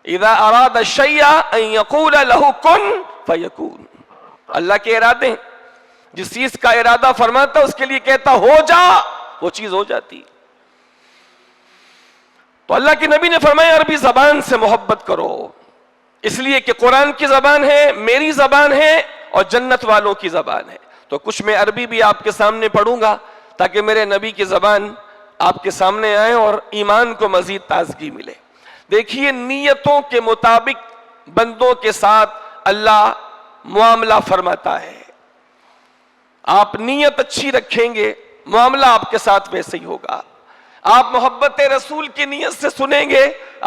اذا اراد الشیء ان یقول له کن فیکون، اللہ کے ارادے ہیں، جس چیز کا ارادہ فرماتا اس کے لیے کہتا ہو جا، وہ چیز ہو جاتی۔ تو اللہ کے نبی نے فرمایا عربی زبان سے محبت کرو، اس لیے کہ قرآن کی زبان ہے، میری زبان ہے، اور جنت والوں کی زبان ہے۔ تو کچھ میں عربی بھی آپ کے سامنے پڑھوں گا تاکہ میرے نبی کی زبان آپ کے سامنے آئے اور ایمان کو مزید تازگی ملے۔ دیکھیے، نیتوں کے مطابق بندوں کے ساتھ اللہ معاملہ فرماتا ہے۔ آپ نیت اچھی رکھیں گے، معاملہ آپ کے ساتھ ویسے ہی ہوگا۔ آپ محبت رسول کی نیت سے سنیں گے،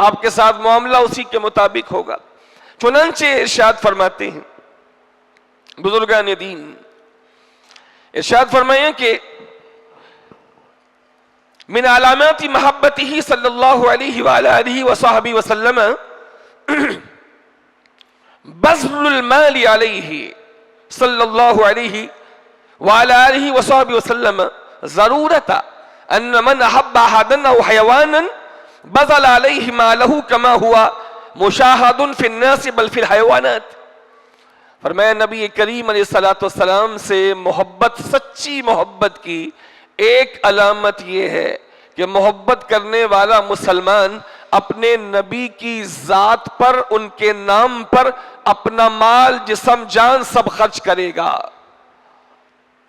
آپ کے ساتھ معاملہ اسی کے مطابق ہوگا۔ چنانچہ ارشاد فرماتے ہیں بزرگان دین، ارشاد فرمائیں کہ من علامات محبتہ صلی اللہ علیہ وآلہ وصحبہ وسلم بذل المال علیہ صلی اللہ علیہ وآلہ وصحبہ وسلم ضرورت ان من احب احدا او حیوانا بذل علیہ مالہ کما ہوا مشاہد فی الناس بل فی الحیوانات۔ فرمایا نبی کریم علیہ السلام سے محبت، سچی محبت کی ایک علامت یہ ہے کہ محبت کرنے والا مسلمان اپنے نبی کی ذات پر، ان کے نام پر اپنا مال، جسم، جان سب خرچ کرے گا،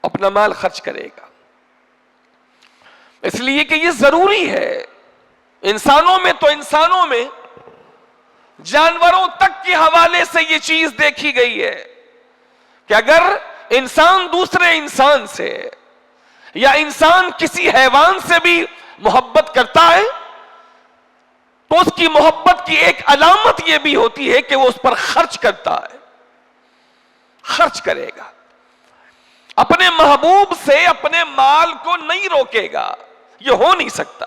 اپنا مال خرچ کرے گا۔ اس لیے کہ یہ ضروری ہے۔ انسانوں میں تو انسانوں میں، جانوروں تک کے حوالے سے یہ چیز دیکھی گئی ہے کہ اگر انسان دوسرے انسان سے یا انسان کسی حیوان سے بھی محبت کرتا ہے تو اس کی محبت کی ایک علامت یہ بھی ہوتی ہے کہ وہ اس پر خرچ کرتا ہے، خرچ کرے گا، اپنے محبوب سے اپنے مال کو نہیں روکے گا۔ یہ ہو نہیں سکتا،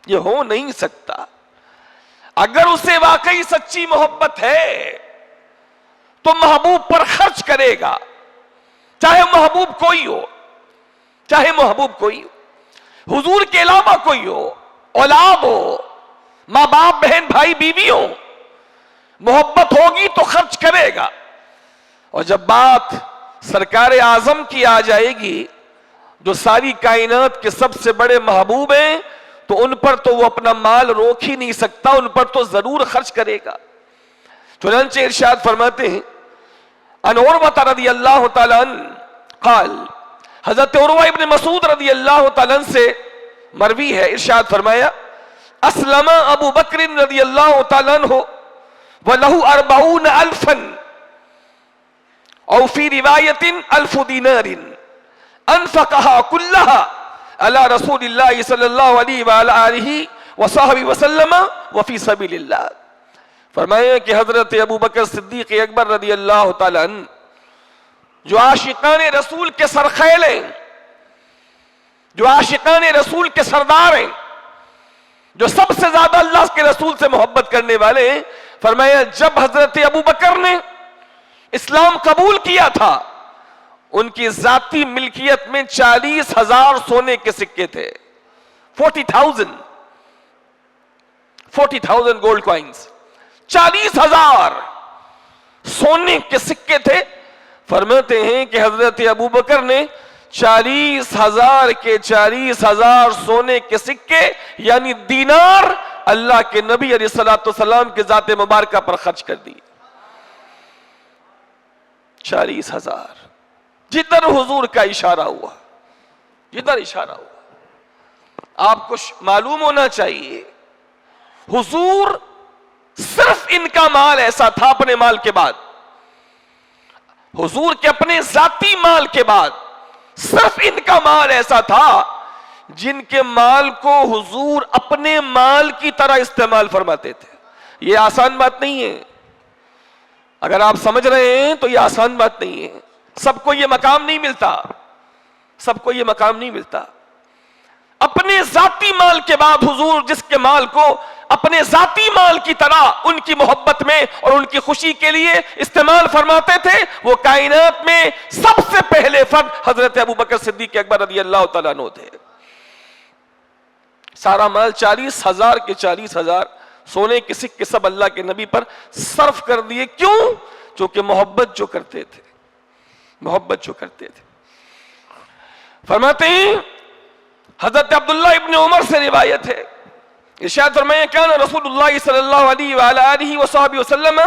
یہ ہو نہیں سکتا۔ اگر اسے واقعی سچی محبت ہے تو محبوب پر خرچ کرے گا، چاہے محبوب کوئی ہو، چاہے محبوب کوئی ہو، حضور کے علاوہ کوئی ہو، اولاد ہو، ماں باپ، بہن بھائی بیوی ہو، محبت ہوگی تو خرچ کرے گا۔ اور جب بات سرکار اعظم کی آ جائے گی جو ساری کائنات کے سب سے بڑے محبوب ہیں، تو ان پر تو وہ اپنا مال روک ہی نہیں سکتا، ان پر تو ضرور خرچ کرے گا۔ چنانچہ ارشاد فرماتے ہیں ان عروہ رضی اللہ تعالیٰ عنہ قال، حضرت عروہ ابن مسعود رضی اللہ تعالیٰ عنہ سے مروی ہے، ارشاد فرمایا اسلم ابو بکر رضی اللہ تعالیٰ عنہ وَلَهُ 40,000 او فی روایت 1000 دینار انفقها كلها على رسول اللہ صلی اللہ علیہ وآلہ وصحبہ وسلم وفی سبیل اللہ۔ فرمایا کہ حضرت ابو بکر صدیق اکبر رضی اللہ تعالیٰ عنہ جو عاشقان رسول کے سرخیل ہیں، جو عاشقان رسول کے سردار ہیں، جو سب سے زیادہ اللہ کے رسول سے محبت کرنے والے ہیں، فرمایا جب حضرت ابو بکر نے اسلام قبول کیا تھا ان کی ذاتی ملکیت میں 40,000 سونے کے سکے تھے، 40,000 گولڈ کوائنز، 40,000 سونے کے سکے تھے۔ فرماتے ہیں کہ حضرت ابو بکر نے 40,000 کے 40,000 سونے کے سکے یعنی دینار اللہ کے نبی علیہ الصلوۃ والسلام کے ذات مبارکہ پر خرچ کر دی۔ 40,000 جدھر حضور کا اشارہ ہوا، جدھر اشارہ ہوا۔ آپ کو معلوم ہونا چاہیے حضور صرف ان کا مال ایسا تھا، اپنے مال کے بعد، حضور کے اپنے ذاتی مال کے بعد صرف ان کا مال ایسا تھا جن کے مال کو حضور اپنے مال کی طرح استعمال فرماتے تھے۔ یہ آسان بات نہیں ہے، اگر آپ سمجھ رہے ہیں تو یہ آسان بات نہیں ہے۔ سب کو یہ مقام نہیں ملتا، سب کو یہ مقام نہیں ملتا۔ اپنے ذاتی مال کے بعد حضور جس کے مال کو اپنے ذاتی مال کی طرح ان کی محبت میں اور ان کی خوشی کے لیے استعمال فرماتے تھے، وہ کائنات میں سب سے پہلے فرد حضرت ابو بکر صدیق اکبر رضی اللہ تعالیٰ عنہ تھے۔ سارا مال 40,000 کے 40,000 سونے کے سکے سب اللہ کے نبی پر صرف کر دیے۔ کیوں؟ چونکہ محبت جو کرتے تھے، محبت جو کرتے تھے۔ فرماتے ہیں حضرت عبداللہ ابن عمر سے روایت ہے، ارشاد فرمایا کان رسول اللہ صلی اللہ علیہ وآلہ وصحبہ وسلم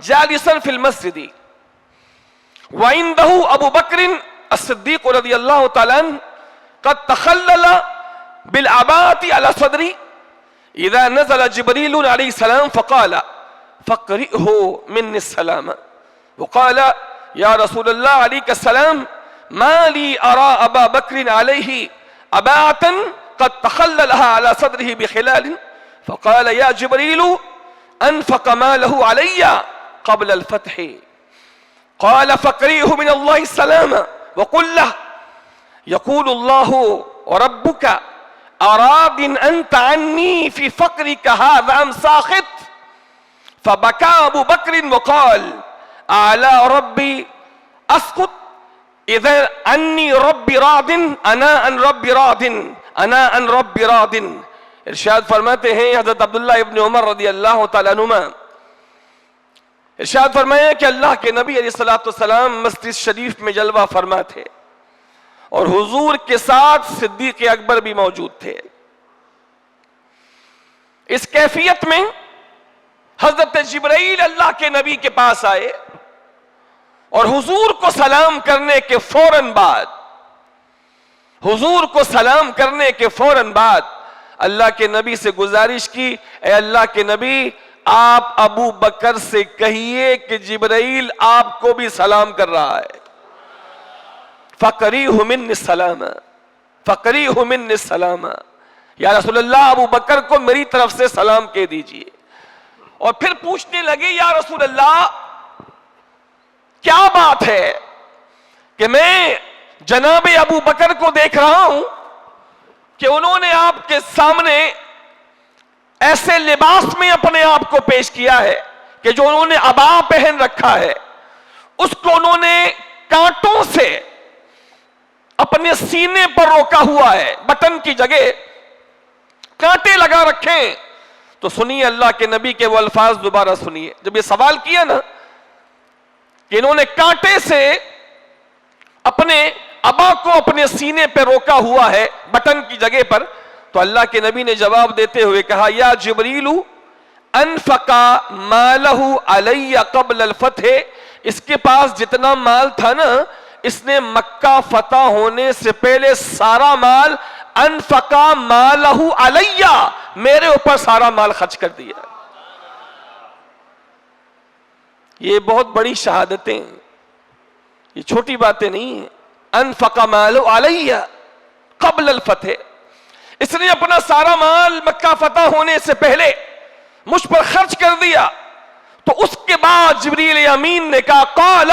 جالسا فی المسجد وعنده ابو بکر الصدیق رضی اللہ تعالی عنہ قد تخلل بالعباءة على صدری اذا نزل جبریل علیہ السلام فقال فقرئه مني السلام وقال یا رسول اللہ علیک السلام ما لی ارى ابا بکر علیہ عباءة قد تخللها على صدره بخلال فقال يا جبريل أنفق ماله علي قبل الفتح قال فقريه من الله السلام وقل له يقول الله وربك أراد أنت عني في فقرك هذا أم ساخط فبكى أبو بكر وقال أعلى ربي أسقط اذا انی رب راض انا ان رب راض انا ان رب راض۔ ارشاد فرماتے ہیں حضرت عبداللہ ابن عمر رضی اللہ تعالیٰ عنہما، ارشاد فرمایا کہ اللہ کے نبی علیہ الصلوۃ والسلام مسجد شریف میں جلوہ فرما تھے اور حضور کے ساتھ صدیق اکبر بھی موجود تھے۔ اس کیفیت میں حضرت جبرائیل اللہ کے نبی کے پاس آئے اور حضور کو سلام کرنے کے فوراً بعد، حضور کو سلام کرنے کے فوراً بعد اللہ کے نبی سے گزارش کی، اے اللہ کے نبی آپ ابو بکر سے کہیے کہ جبرائیل آپ کو بھی سلام کر رہا ہے۔ فَقَرِيهُ مِنِّ السَّلَامَ فَقَرِيهُ مِنِّ السَّلَامَ، یا رسول اللہ ابو بکر کو میری طرف سے سلام کہہ دیجئے۔ اور پھر پوچھنے لگے یا رسول اللہ کیا بات ہے کہ میں جناب ابو بکر کو دیکھ رہا ہوں کہ انہوں نے آپ کے سامنے ایسے لباس میں اپنے آپ کو پیش کیا ہے کہ جو انہوں نے عبا پہن رکھا ہے اس کو انہوں نے کانٹوں سے اپنے سینے پر روکا ہوا ہے، بٹن کی جگہ کانٹے لگا رکھے۔ تو سنیے اللہ کے نبی کے وہ الفاظ دوبارہ سنیے، جب یہ سوال کیا نا کہ انہوں نے کانٹے سے اپنے عبا کو اپنے سینے پہ روکا ہوا ہے بٹن کی جگہ پر، تو اللہ کے نبی نے جواب دیتے ہوئے کہا یا جبریل انفقا مالہ علی قبل الفتح، اس کے پاس جتنا مال تھا نا اس نے مکہ فتح ہونے سے پہلے سارا مال انفقا مالہ علی، میرے اوپر سارا مال خرچ کر دیا۔ یہ بہت بڑی شہادتیں، یہ چھوٹی باتیں نہیں ہیں۔ انفق مالہ علی قبل الفتح، اس نے اپنا سارا مال مکہ فتح ہونے سے پہلے مجھ پر خرچ کر دیا۔ تو اس کے بعد جبریل امین نے کہا قال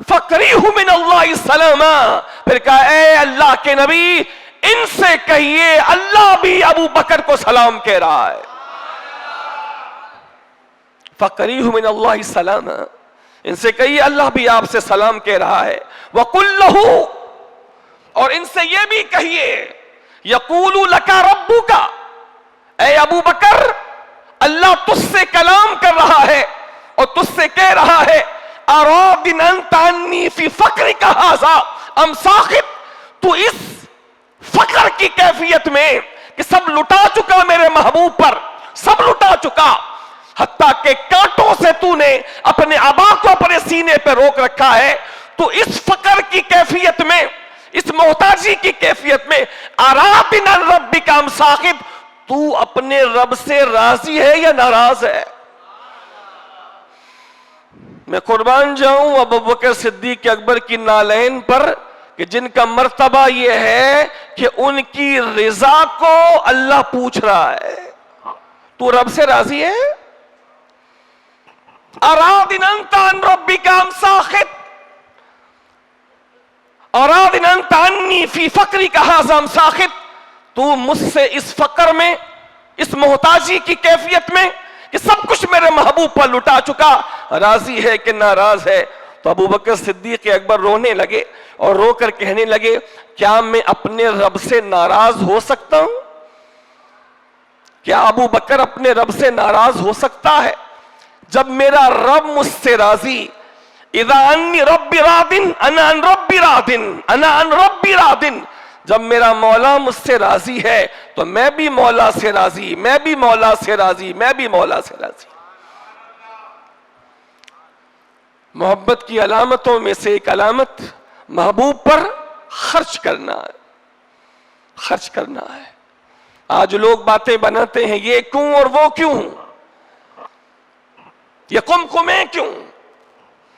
فقریہ من اللہ سلاما، پھر کہا اے اللہ کے نبی ان سے کہیے اللہ بھی ابو بکر کو سلام کہہ رہا ہے. فقریہ من اللہ سلاما، ان سے کہیے اللہ بھی آپ سے سلام کہہ رہا ہے. وقل لہ، اور ان سے یہ بھی کہیے یقول لک ربک، اے ابو بکر اللہ تجھ سے کلام کر رہا ہے اور تجھ سے کہہ رہا ہے اراض انت عنی فی فقرک ھذا ام ساخط، تو اس فقر کی کیفیت میں کہ سب لٹا چکا میرے محبوب پر، سب لٹا چکا، حتیٰ کہ کانٹوں سے تو نے اپنے عبا کو اپنے سینے پہ روک رکھا ہے، تو اس فقر کی کیفیت میں، اس محتاجی کی کیفیت میں اراض عن ربک ام ساخط، تو اپنے رب سے راضی ہے یا ناراض ہے؟ میں قربان جاؤں ابو بکر صدیق اکبر کی نالین پر کہ جن کا مرتبہ یہ ہے کہ ان کی رضا کو اللہ پوچھ رہا ہے، تو رب سے راضی ہے؟ اراض انت عن ربک ام ساخط، اراض انت عنی فی فقرک ھذا ام ساخط، تو مجھ سے اس فقر میں، اس محتاجی کی کیفیت میں کہ سب کچھ میرے محبوب پر لٹا چکا، راضی ہے کہ ناراض ہے؟ تو ابو بکر صدیق اکبر رونے لگے اور رو کر کہنے لگے کیا میں اپنے رب سے ناراض ہو سکتا ہوں؟ کیا ابو بکر اپنے رب سے ناراض ہو سکتا ہے جب میرا رب مجھ سے راضی؟ اذا انی رب راض انا عن رب راض انا عن رب راض، جب میرا مولا مجھ سے راضی ہے تو میں بھی مولا سے راضی، میں بھی مولا سے راضی، میں بھی مولا سے راضی. محبت کی علامتوں میں سے ایک علامت محبوب پر خرچ کرنا ہے، خرچ کرنا ہے. آج لوگ باتیں بناتے ہیں یہ کیوں اور وہ کیوں، یہ قمقمیں کیوں،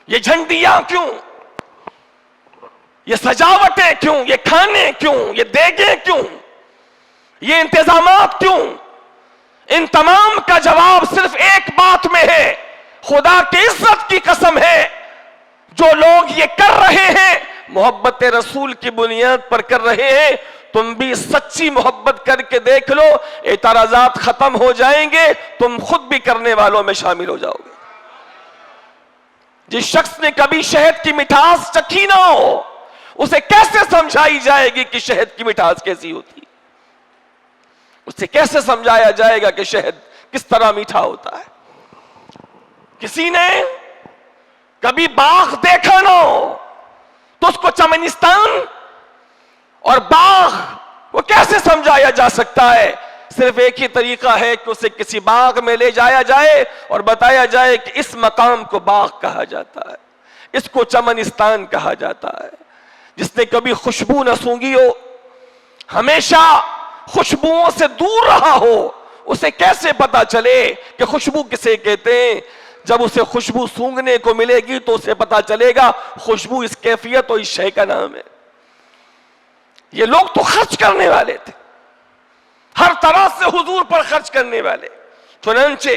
یہ جھنڈیاں کیوں، یہ سجاوٹیں کیوں، یہ کھانے کیوں، یہ دیگیں کیوں، یہ انتظامات کیوں؟ ان تمام کا جواب صرف ایک بات میں ہے، خدا کی عزت کی قسم ہے جو لوگ یہ کر رہے ہیں محبت رسول کی بنیاد پر کر رہے ہیں. تم بھی سچی محبت کر کے دیکھ لو، اعتراضات ختم ہو جائیں گے، تم خود بھی کرنے والوں میں شامل ہو جاؤ گے. جس شخص نے کبھی شہد کی مٹھاس چکھی نہ ہو اسے کیسے سمجھائی جائے گی کہ شہد کی مٹھاس کیسی ہوتی؟ اسے کیسے سمجھایا جائے گا کہ شہد کس طرح میٹھا ہوتا ہے؟ کسی نے کبھی باغ دیکھا نہ ہو تو اس کو چمنستان اور باغ وہ کیسے سمجھایا جا سکتا ہے؟ صرف ایک ہی طریقہ ہے کہ اسے کسی باغ میں لے جایا جائے اور بتایا جائے کہ اس مقام کو باغ کہا جاتا ہے، اس کو چمنستان کہا جاتا ہے. جس نے کبھی خوشبو نہ سونگھی ہو، ہمیشہ خوشبوؤں سے دور رہا ہو، اسے کیسے پتا چلے کہ خوشبو کسے کہتے ہیں؟ جب اسے خوشبو سونگھنے کو ملے گی تو اسے پتا چلے گا خوشبو اس کیفیت اور اس شے کا نام ہے. یہ لوگ تو خرچ کرنے والے تھے، ہر طرح سے حضور پر خرچ کرنے والے. چنانچہ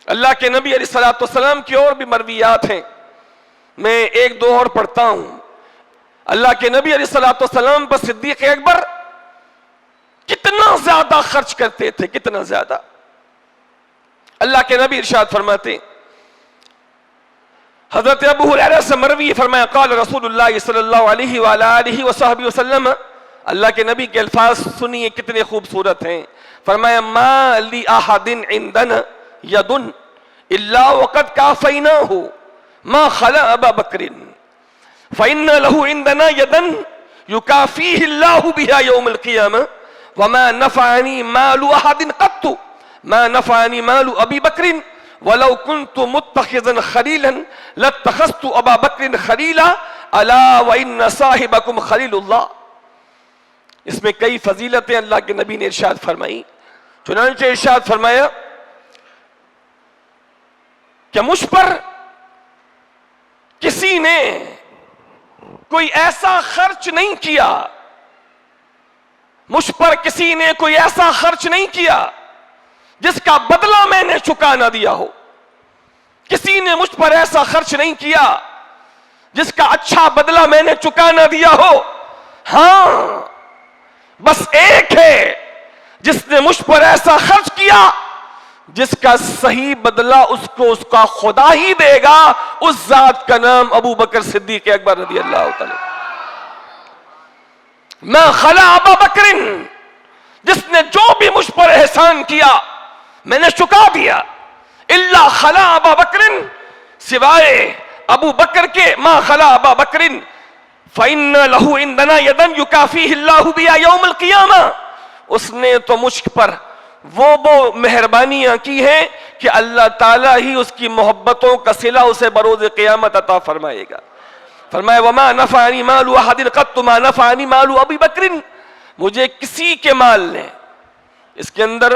اللہ کے نبی علیہ الصلوۃ والسلام کی اور بھی مرویات ہیں، میں ایک دو اور پڑھتا ہوں. اللہ کے نبی علیہ الصلوۃ والسلام پر صدیق اکبر کتنا زیادہ خرچ کرتے تھے، کتنا زیادہ. اللہ کے نبی ارشاد فرماتے، حضرت ابو ہریرہ سے مروی فرمایا قال رسول اللہ صلی اللہ علیہ وآلہ وصحبہ وسلم، اللہ کے نبی کے الفاظ سنیے کتنے خوبصورت ہیں. فرمایا ما لی احد عندنا ید الا وقد کافیناہ ما خلا ابا بکر فإن له عندنا يدا يكافيه الله بها يوم القيامة وما نفعني مال أحد قط ما نفعني مال أبي بكر ولو كنت متخذا خليلا لاتخذت أبا بكر خليلا ألا وإن صاحبكم خليل الله. اس میں کئی فضیلتیں اللہ کے نبی نے ارشاد فرمائی. چنانچہ ارشاد فرمایا کہ مجھ پر کسی نے کوئی ایسا خرچ نہیں کیا، مجھ پر کسی نے کوئی ایسا خرچ نہیں کیا جس کا بدلہ میں نے چکا نہ دیا ہو. کسی نے مجھ پر ایسا خرچ نہیں کیا جس کا اچھا بدلہ میں نے چکا نہ دیا ہو. ہاں بس ایک ہے جس نے مجھ پر ایسا خرچ کیا جس کا صحیح بدلہ اس کو اس کا خدا ہی دے گا. اس ذات کا نام ابو بکر صدیق اکبر رضی اللہ تعالی. میں خلا ابا بکر، جس نے جو بھی مجھ پر احسان کیا میں نے چکا دیا. الا خلا ابا بکر، سوائے ابو بکر کے. ما خلا ابا بکر فإن له عندنا يدا يكافيه الله بها يوم القيامة. اس نے تو مجھ پر وہ مہربانیاں کی ہیں کہ اللہ تعالیٰ ہی اس کی محبتوں کا صلہ اسے بروز قیامت عطا فرمائے گا. فرمایا وما نفعنی مال احد قط ما نفعنی مال ابی بکر. مجھے کسی کے مال نے، اس کے اندر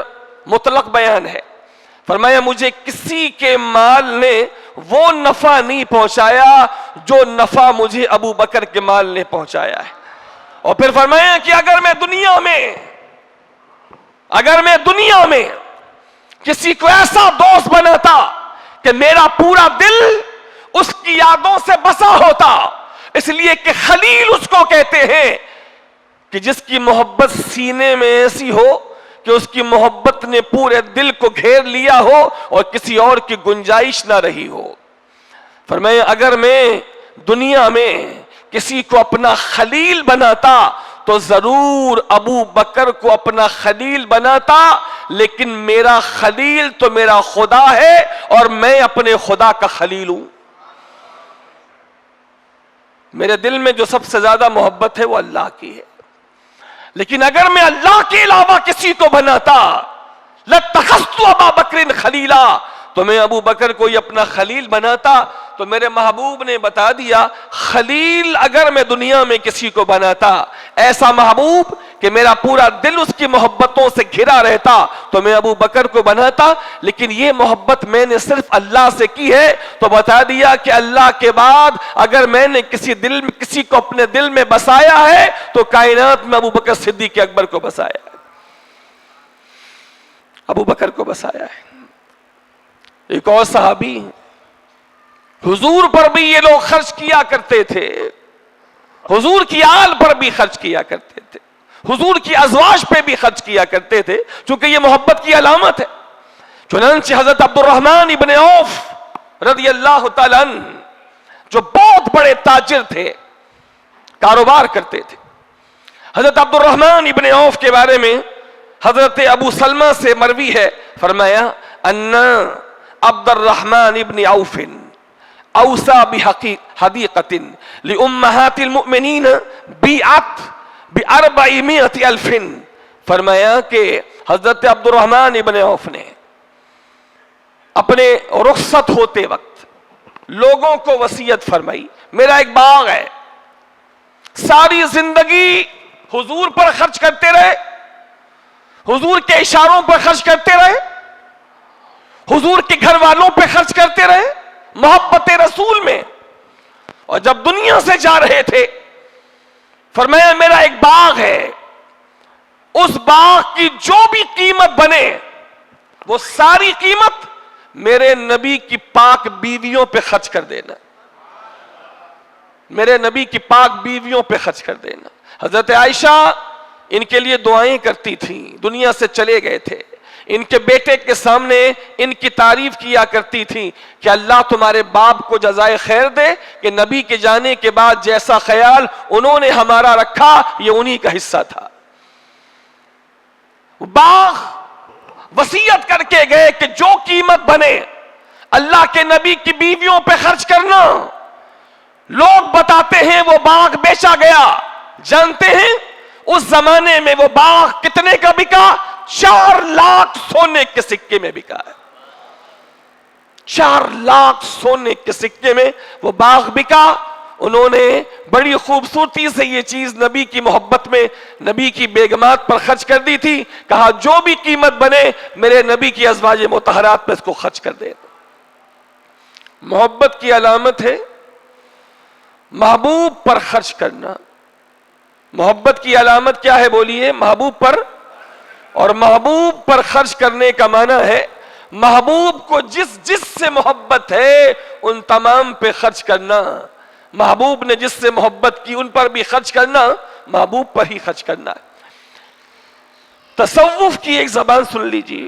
مطلق بیان ہے، فرمایا مجھے کسی کے مال نے وہ نفع نہیں پہنچایا جو نفع مجھے ابو بکر کے مال نے پہنچایا ہے. اور پھر فرمایا کہ اگر میں دنیا میں کسی کو ایسا دوست بناتا کہ میرا پورا دل اس کی یادوں سے بسا ہوتا، اس لیے کہ خلیل اس کو کہتے ہیں کہ جس کی محبت سینے میں ایسی ہو کہ اس کی محبت نے پورے دل کو گھیر لیا ہو اور کسی اور کی گنجائش نہ رہی ہو. فرمایا اگر میں دنیا میں کسی کو اپنا خلیل بناتا تو ضرور ابو بکر کو اپنا خلیل بناتا، لیکن میرا خلیل تو میرا خدا ہے اور میں اپنے خدا کا خلیل ہوں. میرے دل میں جو سب سے زیادہ محبت ہے وہ اللہ کی ہے. لیکن اگر میں اللہ کے علاوہ کسی کو بناتا لَاتَّخَذْتُ أَبَا بَكْرٍ خَلِيلًا، تو میں ابو بکر کو ہی اپنا خلیل بناتا. تو میرے محبوب نے بتا دیا خلیل اگر میں دنیا میں کسی کو بناتا، ایسا محبوب کہ میرا پورا دل اس کی محبتوں سے گھرا رہتا، تو میں ابو بکر کو بناتا. لیکن یہ محبت میں نے صرف اللہ سے کی ہے. تو بتا دیا کہ اللہ کے بعد اگر میں نے کسی کو اپنے دل میں بسایا ہے تو کائنات میں ابو بکر صدیق اکبر کو بسایا ہے، ابو بکر کو بسایا ہے. ایک اور صحابی، حضور پر بھی یہ لوگ خرچ کیا کرتے تھے، حضور کی آل پر بھی خرچ کیا کرتے تھے، حضور کی ازواج پہ بھی خرچ کیا کرتے تھے، چونکہ یہ محبت کی علامت ہے. چنانچہ حضرت عبد الرحمن ابن عوف رضی اللہ تعالیٰ عنہ جو بہت بڑے تاجر تھے، کاروبار کرتے تھے، حضرت عبد الرحمن ابن عوف کے بارے میں حضرت ابو سلمہ سے مروی ہے، فرمایا ان عبد الرحمن ابن عوف اوصى بحديقة لأمهات المؤمنين بيعت ب400,000. فرمایا کہ حضرت عبد الرحمن ابن عوف نے اپنے رخصت ہوتے وقت لوگوں کو وصیت فرمائی، میرا ایک باغ ہے، ساری زندگی حضور پر خرچ کرتے رہے، حضور کے اشاروں پر خرچ کرتے رہے، حضور کے گھر والوں پہ خرچ کرتے رہے، محبت رسول میں. اور جب دنیا سے جا رہے تھے فرمایا میرا ایک باغ ہے، اس باغ کی جو بھی قیمت بنے وہ ساری قیمت میرے نبی کی پاک بیویوں پہ خرچ کر دینا، میرے نبی کی پاک بیویوں پہ خرچ کر دینا. حضرت عائشہ ان کے لیے دعائیں کرتی تھیں، دنیا سے چلے گئے تھے، ان کے بیٹے کے سامنے ان کی تعریف کیا کرتی تھی کہ اللہ تمہارے باپ کو جزائے خیر دے کہ نبی کے جانے کے بعد جیسا خیال انہوں نے ہمارا رکھا یہ انہی کا حصہ تھا. باغ وصیت کر کے گئے کہ جو قیمت بنے اللہ کے نبی کی بیویوں پہ خرچ کرنا. لوگ بتاتے ہیں وہ باغ بیچا گیا، جانتے ہیں اس زمانے میں وہ باغ کتنے کا بکا؟ 4 لاکھ سونے کے سکے میں بکا ہے. 4 لاکھ سونے کے سکے میں وہ باغ بکا. انہوں نے بڑی خوبصورتی سے یہ چیز نبی کی محبت میں نبی کی بیگمات پر خرچ کر دی تھی. کہا جو بھی قیمت بنے میرے نبی کی ازواج مطہرات پہ اس کو خرچ کر دے. محبت کی علامت ہے محبوب پر خرچ کرنا. محبت کی علامت کیا ہے بولیے؟ محبوب پر. اور محبوب پر خرچ کرنے کا معنی ہے محبوب کو جس سے محبت ہے ان تمام پہ خرچ کرنا. محبوب نے جس سے محبت کی ان پر بھی خرچ کرنا, محبوب پر ہی خرچ کرنا ہے. تصوف کی ایک زبان سن لیجیے,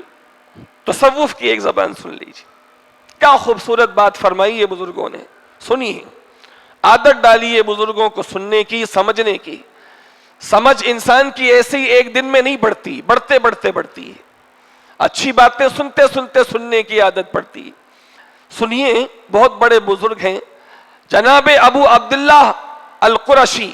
تصوف کی ایک زبان سن لیجیے. کیا خوبصورت بات فرمائی ہے بزرگوں نے, سنیے. عادت ڈالی ہے بزرگوں کو سننے کی, سمجھنے کی. سمجھ انسان کی ایسے ہی ایک دن میں نہیں بڑھتی, بڑھتے بڑھتے بڑھتی ہے. اچھی باتیں سنتے سنتے سننے کی عادت پڑتی ہے. سنیے, بہت بڑے بزرگ ہیں جناب ابو عبداللہ القرشی.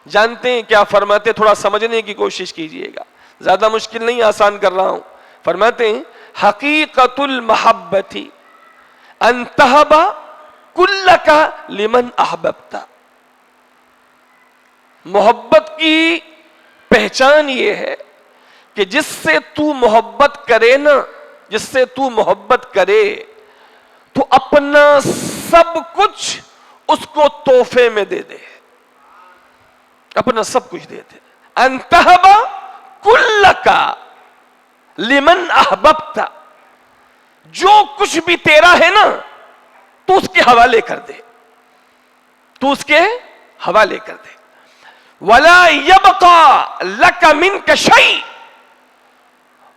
جانتے ہیں کیا فرماتے, تھوڑا سمجھنے کی کوشش کیجئے گا, زیادہ مشکل نہیں, آسان کر رہا ہوں. فرماتے ہیں حقیقت المحبت ان تہب کلک لمن احببت. محبت کی پہچان یہ ہے کہ جس سے تو محبت کرے نا, جس سے تو محبت کرے تو اپنا سب کچھ اس کو تحفے میں دے دے, اپنا سب کچھ دے دے. ان تہب کلک لمن احببت, جو کچھ بھی تیرا ہے نا تو اس کے حوالے کر دے, تو اس کے حوالے کر دے. وَلَا يَبْقَى لَكَ مِنْكَ شَيْءٍ,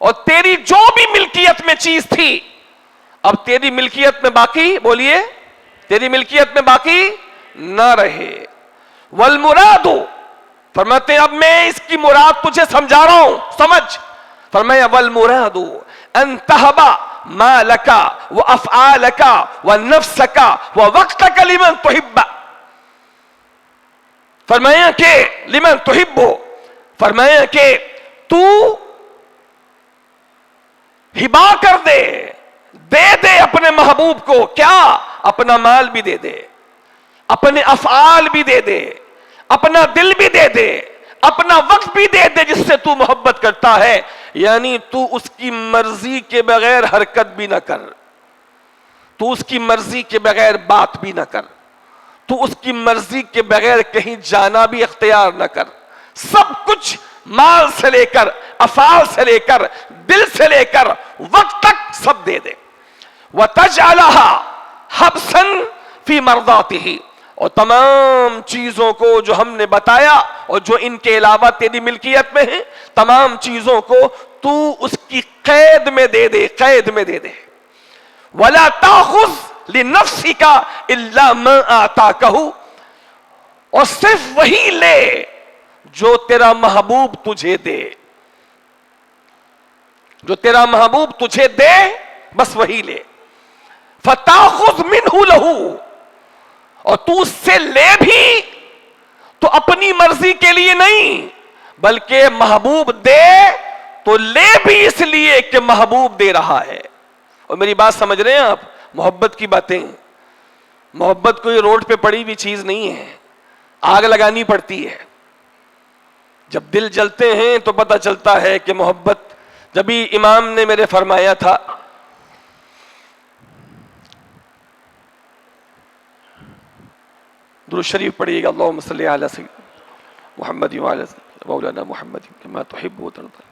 اور تیری جو بھی ملکیت میں چیز تھی اب تیری ملکیت میں باقی, بولیے, تیری ملکیت میں باقی نہ رہے. وَالْمُرَادُ, فرماتے ہیں اب میں اس کی مراد تجھے سمجھا رہا ہوں, سمجھ. فرمایا وَالْمُرَادُ أَن تَهَبَ مَالَكَ وَأَفْعَالَكَ وَنَفْسَكَ وَوَقْتَكَ لِمَن تُحِبُّ. فرمایا کہ لمن تحب, فرمایا کہ تو ہبا کر دے, دے دے اپنے محبوب کو. کیا؟ اپنا مال بھی دے دے, اپنے افعال بھی دے دے, اپنا دل بھی دے دے, اپنا وقت بھی دے دے جس سے تو محبت کرتا ہے. یعنی تو اس کی مرضی کے بغیر حرکت بھی نہ کر, تو اس کی مرضی کے بغیر بات بھی نہ کر, تو اس کی مرضی کے بغیر کہیں جانا بھی اختیار نہ کر. سب کچھ مال سے لے کر, افعال سے لے کر, دل سے لے کر وقت تک سب دے دے. وَتَجْعَلَهَا حَبْسًا فِي مَرْضَاتِهِ, اور تمام چیزوں کو جو ہم نے بتایا اور جو ان کے علاوہ تیری ملکیت میں ہیں, تمام چیزوں کو تو اس کی قید میں دے دے, قید میں دے دے. وَلَا تَأْخُذْ لِنَفْسِكَ إِلَّا مَا آتَاكَهُ, اور صرف وہی لے جو تیرا محبوب تجھے دے, جو تیرا محبوب تجھے دے بس وہی لے. فَتَأْخُذْ مِنْهُ لَهُ, اور تو اس سے لے بھی تو اپنی مرضی کے لیے نہیں بلکہ محبوب دے تو لے بھی اس لیے کہ محبوب دے رہا ہے. اور میری بات سمجھ رہے ہیں آپ, محبت کی باتیں, محبت کوئی روڈ پہ پڑی ہوئی چیز نہیں ہے, آگ لگانی پڑتی ہے. جب دل جلتے ہیں تو پتہ چلتا ہے کہ محبت. جبھی امام نے میرے فرمایا تھا درود شریف پڑھیے گا, اللہم صلی علی سیدنا محمد وعلی مولانا محمد کما تحب و ترضی.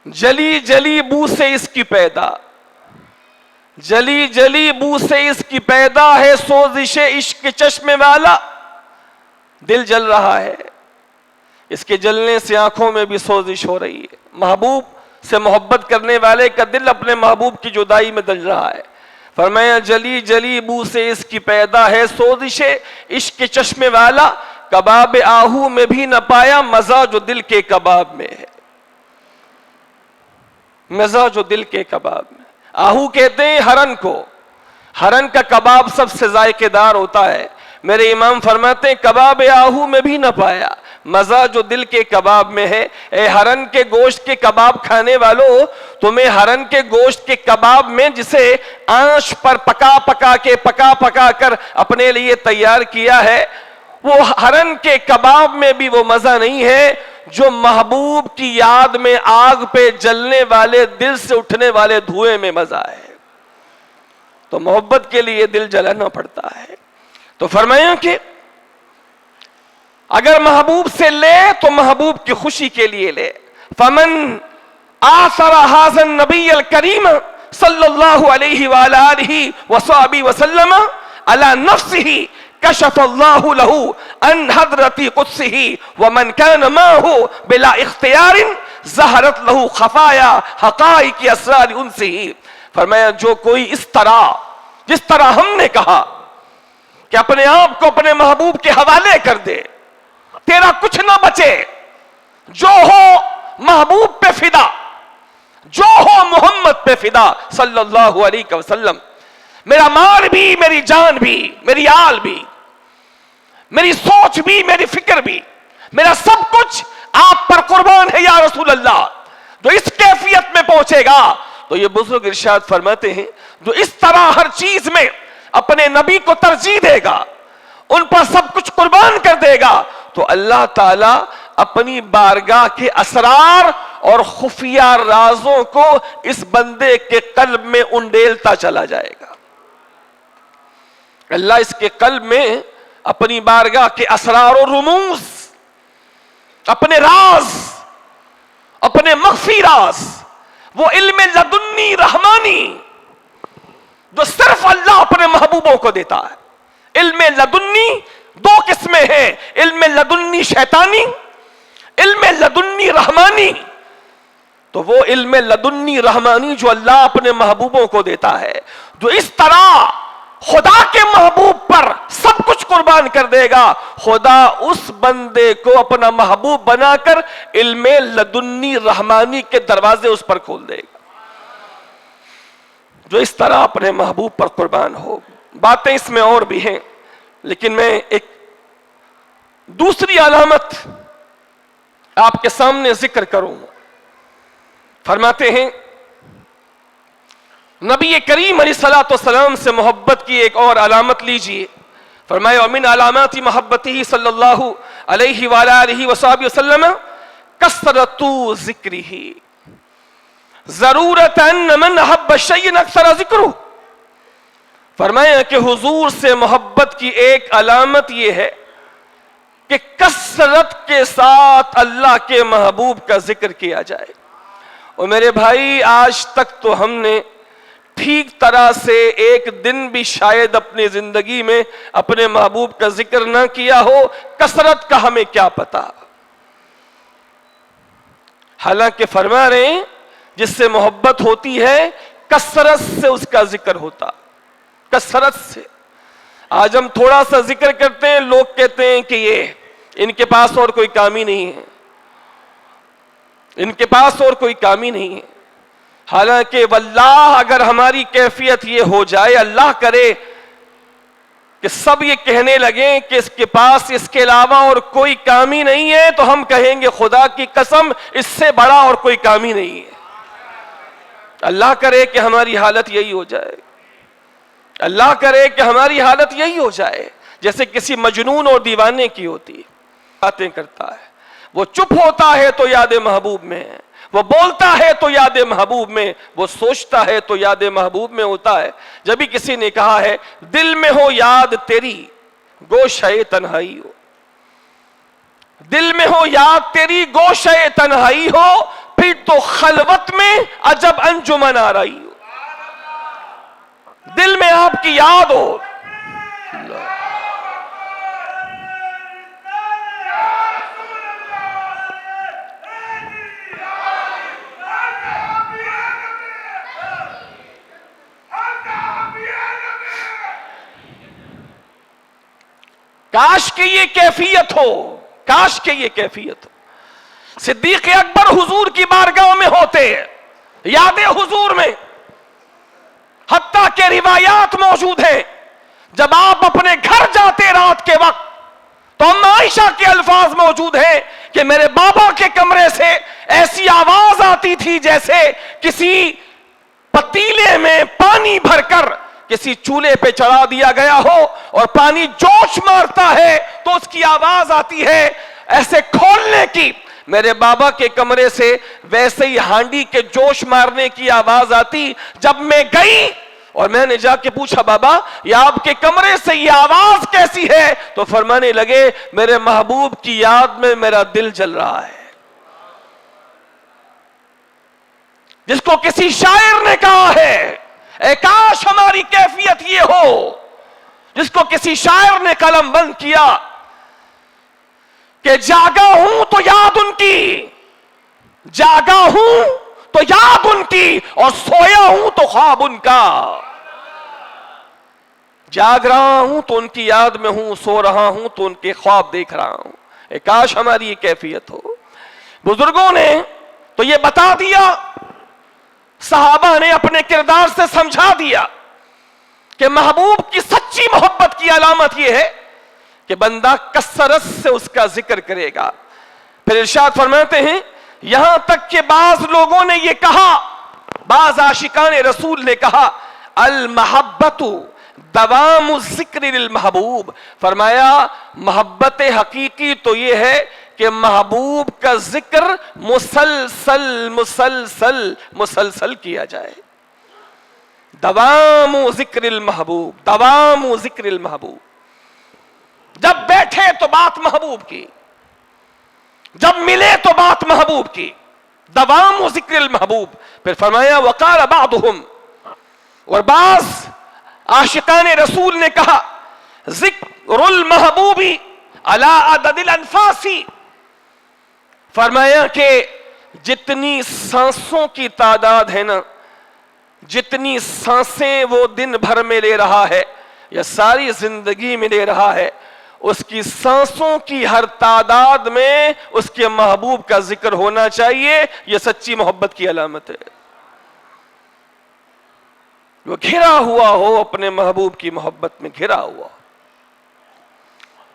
جلی جلی بو سے اس کی پیدا, جلی جلی بو سے اس کی پیدا ہے سوزش عشق چشم والا. دل جل رہا ہے, اس کے جلنے سے آنکھوں میں بھی سوزش ہو رہی ہے. محبوب سے محبت کرنے والے کا دل اپنے محبوب کی جدائی میں دل رہا ہے. فرمایا جلی جلی بو سے اس کی پیدا ہے سوزش عشق چشم والا. کباب آہو میں بھی نہ پایا مزہ جو دل کے کباب میں ہے, مزہ جو دل کے کباب میں. آہو کہتے ہیں ہرن کو, ہرن کا کباب سب سے ذائقے دار ہوتا ہے. میرے امام فرماتے ہیں کباب آہو میں بھی نہ پایا مزہ جو دل کے کباب میں ہے. اے ہرن کے گوشت کے کباب کھانے والوں, تمہیں ہرن کے گوشت کے کباب میں جسے آنچ پر پکا پکا کر اپنے لیے تیار کیا ہے, وہ ہرن کے کباب میں بھی وہ مزہ نہیں ہے جو محبوب کی یاد میں آگ پہ جلنے والے دل سے اٹھنے والے دھوئے میں مزہ ہے. تو محبت کے لیے دل جلانا پڑتا ہے. تو فرمایا کہ اگر محبوب سے لے تو محبوب کی خوشی کے لیے لے. فمن آثر هذا النبي الكريم صلى الله عليه وآله وصحبه وسلم على نفسه کشف اللہ لہ ان حضرت قدسہ ومن کان معه بلا اختیار ظہرت لہ خفایا حقائق اسرار انسہ. فرمایا جو کوئی اس طرح جس طرح ہم نے کہا کہ اپنے آپ کو اپنے محبوب کے حوالے کر دے, تیرا کچھ نہ بچے, جو ہو محبوب پہ فدا, جو ہو محمد پہ فدا صلی اللہ علیہ وسلم, میرا مال بھی, میری جان بھی, میری آل بھی, میری سوچ بھی, میری فکر بھی, میرا سب کچھ آپ پر قربان ہے یا رسول اللہ. جو اس کیفیت میں پہنچے گا تو یہ بزرگ ارشاد فرماتے ہیں جو اس طرح ہر چیز میں اپنے نبی کو ترجیح دے گا, ان پر سب کچھ قربان کر دے گا, تو اللہ تعالی اپنی بارگاہ کے اسرار اور خفیہ رازوں کو اس بندے کے قلب میں انڈیلتا چلا جائے گا. اللہ اس کے قلب میں اپنی بارگاہ کے اسرار و رموز, اپنے راز, اپنے مخفی راز, وہ علم لدنی رحمانی جو صرف اللہ اپنے محبوبوں کو دیتا ہے. علم لدنی دو قسمیں ہیں, علم لدنی شیطانی, علم لدنی رحمانی. تو وہ علم لدنی رحمانی جو اللہ اپنے محبوبوں کو دیتا ہے, جو اس طرح خدا کے محبوب پر سب کچھ قربان کر دے گا, خدا اس بندے کو اپنا محبوب بنا کر علم لدنی رحمانی کے دروازے اس پر کھول دے گا, جو اس طرح اپنے محبوب پر قربان ہو. باتیں اس میں اور بھی ہیں, لیکن میں ایک دوسری علامت آپ کے سامنے ذکر کروں. فرماتے ہیں نبی کریم علیہ الصلوۃ والسلام سے محبت کی ایک اور علامت لیجئے. فرمایا ومن علامات محبتہ صلی اللہ علیہ وآلہ وصحبہ وسلم کثرت ذکرہ ضرورت ان من احب شیئا اکثر ذکرہ. فرمایا کہ حضور سے محبت کی ایک علامت یہ ہے کہ کثرت کے ساتھ اللہ کے محبوب کا ذکر کیا جائے. اور میرے بھائی آج تک تو ہم نے ٹھیک طرح سے ایک دن بھی شاید اپنی زندگی میں اپنے محبوب کا ذکر نہ کیا ہو, کثرت کا ہمیں کیا پتا. حالانکہ فرما رہے ہیں جس سے محبت ہوتی ہے کثرت سے اس کا ذکر ہوتا, کثرت سے. آج ہم تھوڑا سا ذکر کرتے ہیں, لوگ کہتے ہیں کہ یہ ان کے پاس اور کوئی کام ہی نہیں ہے, ان کے پاس اور کوئی کام ہی نہیں ہے. حالانکہ واللہ اگر ہماری کیفیت یہ ہو جائے, اللہ کرے کہ سب یہ کہنے لگیں کہ اس کے پاس اس کے علاوہ اور کوئی کام ہی نہیں ہے, تو ہم کہیں گے خدا کی قسم اس سے بڑا اور کوئی کام ہی نہیں ہے. اللہ کرے کہ ہماری حالت یہی ہو جائے, اللہ کرے کہ ہماری حالت یہی ہو جائے جیسے کسی مجنون اور دیوانے کی ہوتی. باتیں کرتا ہے, وہ چپ ہوتا ہے تو یاد محبوب میں ہے, وہ بولتا ہے تو یاد محبوب میں, وہ سوچتا ہے تو یاد محبوب میں ہوتا ہے. جب بھی کسی نے کہا ہے دل میں ہو یاد تیری گوشہ تنہائی ہو, دل میں ہو یاد تیری گوشہ تنہائی ہو, پھر تو خلوت میں عجب انجمن آ رہی ہو. دل میں آپ کی یاد ہو, کاش کہ یہ کیفیت ہو, کاش کہ یہ کیفیت ہو. صدیق اکبر حضور کی بارگاہ میں ہوتے ہیں, یاد حضور میں, حتیٰ کہ روایات موجود ہیں جب آپ اپنے گھر جاتے رات کے وقت تو ام عائشہ کے الفاظ موجود ہیں کہ میرے بابا کے کمرے سے ایسی آواز آتی تھی جیسے کسی پتیلے میں پانی بھر کر کسی چولہے پہ چڑھا دیا گیا ہو اور پانی جوش مارتا ہے تو اس کی آواز آتی ہے ایسے کھولنے کی. میرے بابا کے کمرے سے ویسے ہی ہانڈی کے جوش مارنے کی آواز آتی. جب میں گئی اور میں نے جا کے پوچھا بابا یہ آپ کے کمرے سے یہ آواز کیسی ہے, تو فرمانے لگے میرے محبوب کی یاد میں میرا دل جل رہا ہے. جس کو کسی شاعر نے کہا ہے اے کاش ہماری کیفیت یہ ہو، جس کو کسی شاعر نے قلم بند کیا کہ جاگا ہوں تو یاد ان کی، جاگا ہوں تو یاد ان کی، اور سویا ہوں تو خواب ان کا۔ جاگ رہا ہوں تو ان کی یاد میں ہوں، سو رہا ہوں تو ان کے خواب دیکھ رہا ہوں۔ اے کاش ہماری یہ کیفیت ہو۔ بزرگوں نے تو یہ بتا دیا، صحابہ نے اپنے کردار سے سمجھا دیا کہ محبوب کی سچی محبت کی علامت یہ ہے کہ بندہ کثرت سے اس کا ذکر کرے گا۔ پھر ارشاد فرماتے ہیں یہاں تک کہ بعض لوگوں نے یہ کہا، بعض عاشقان رسول نے کہا المحبت دوام الذکر للمحبوب، فرمایا محبت حقیقی تو یہ ہے کہ محبوب کا ذکر مسلسل مسلسل مسلسل کیا جائے۔ دوام ذکر المحبوب، دوام ذکر المحبوب، جب بیٹھے تو بات محبوب کی، جب ملے تو بات محبوب کی، دوام ذکر المحبوب۔ پھر فرمایا وقال بعضهم، اور بعض عاشقان رسول نے کہا ذکر المحبوب علی عدد الانفاس، فرمایا کہ جتنی سانسوں کی تعداد ہے نا، جتنی سانسیں وہ دن بھر میں لے رہا ہے یا ساری زندگی میں لے رہا ہے، اس کی سانسوں کی ہر تعداد میں اس کے محبوب کا ذکر ہونا چاہیے۔ یہ سچی محبت کی علامت ہے، وہ گھرا ہوا ہو اپنے محبوب کی محبت میں، گھرا ہوا۔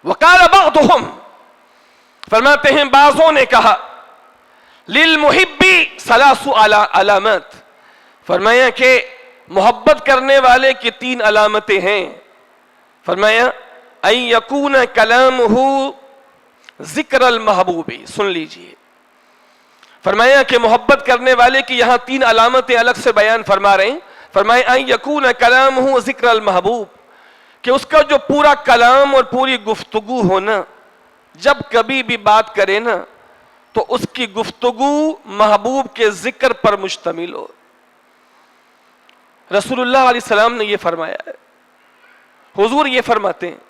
وقال بعضهم، فرماتے ہیں بعضوں نے کہا للمحب ثلاث علامات، فرمایا کہ محبت کرنے والے کی 3 علامتیں ہیں۔ فرمایا ان یکون کلامہ ذکر المحبوب، سن لیجئے، فرمایا کہ محبت کرنے والے کی یہاں 3 علامتیں الگ سے بیان فرما رہے ہیں۔ فرمایا ان یکون کلامہ ذکر المحبوب، کہ اس کا جو پورا کلام اور پوری گفتگو ہو نا، جب کبھی بھی بات کرے نا تو اس کی گفتگو محبوب کے ذکر پر مشتمل ہو۔ رسول اللہ علیہ السلام نے یہ فرمایا ہے، حضور یہ فرماتے ہیں۔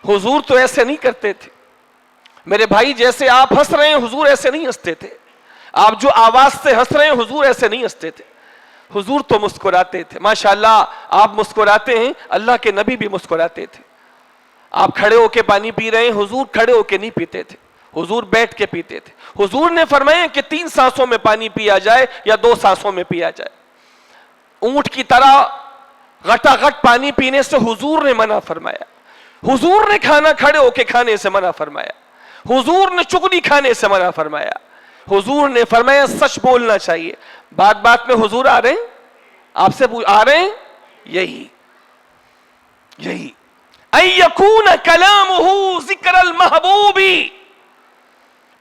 حضور تو ایسے نہیں کرتے تھے میرے بھائی، جیسے آپ ہنس رہے ہیں حضور ایسے نہیں ہنستے تھے، آپ جو آواز سے ہنس رہے ہیں حضور ایسے نہیں ہنستے تھے، حضور تو مسکراتے تھے۔ ماشاءاللہ آپ مسکراتے ہیں، اللہ کے نبی بھی مسکراتے تھے۔ آپ کھڑے ہو کے پانی پی رہے ہیں، حضور کھڑے ہو کے نہیں پیتے تھے، حضور بیٹھ کے پیتے تھے۔ حضور نے فرمایا کہ 3 سانسوں میں پانی پیا جائے یا 2 سانسوں میں پیا جائے۔ اونٹ کی طرح غٹا غٹ پانی پینے سے حضور نے منع فرمایا، حضور نے کھانا کھڑے ہو کے کھانے سے منع فرمایا، حضور نے چغلی کھانے سے منع فرمایا، حضور نے فرمایا سچ بولنا چاہیے۔ بات بات میں حضور آ رہے ہیں، آپ سے آ رہے ہیں، یہی ان یکون کلامہ ذکر المحبوب،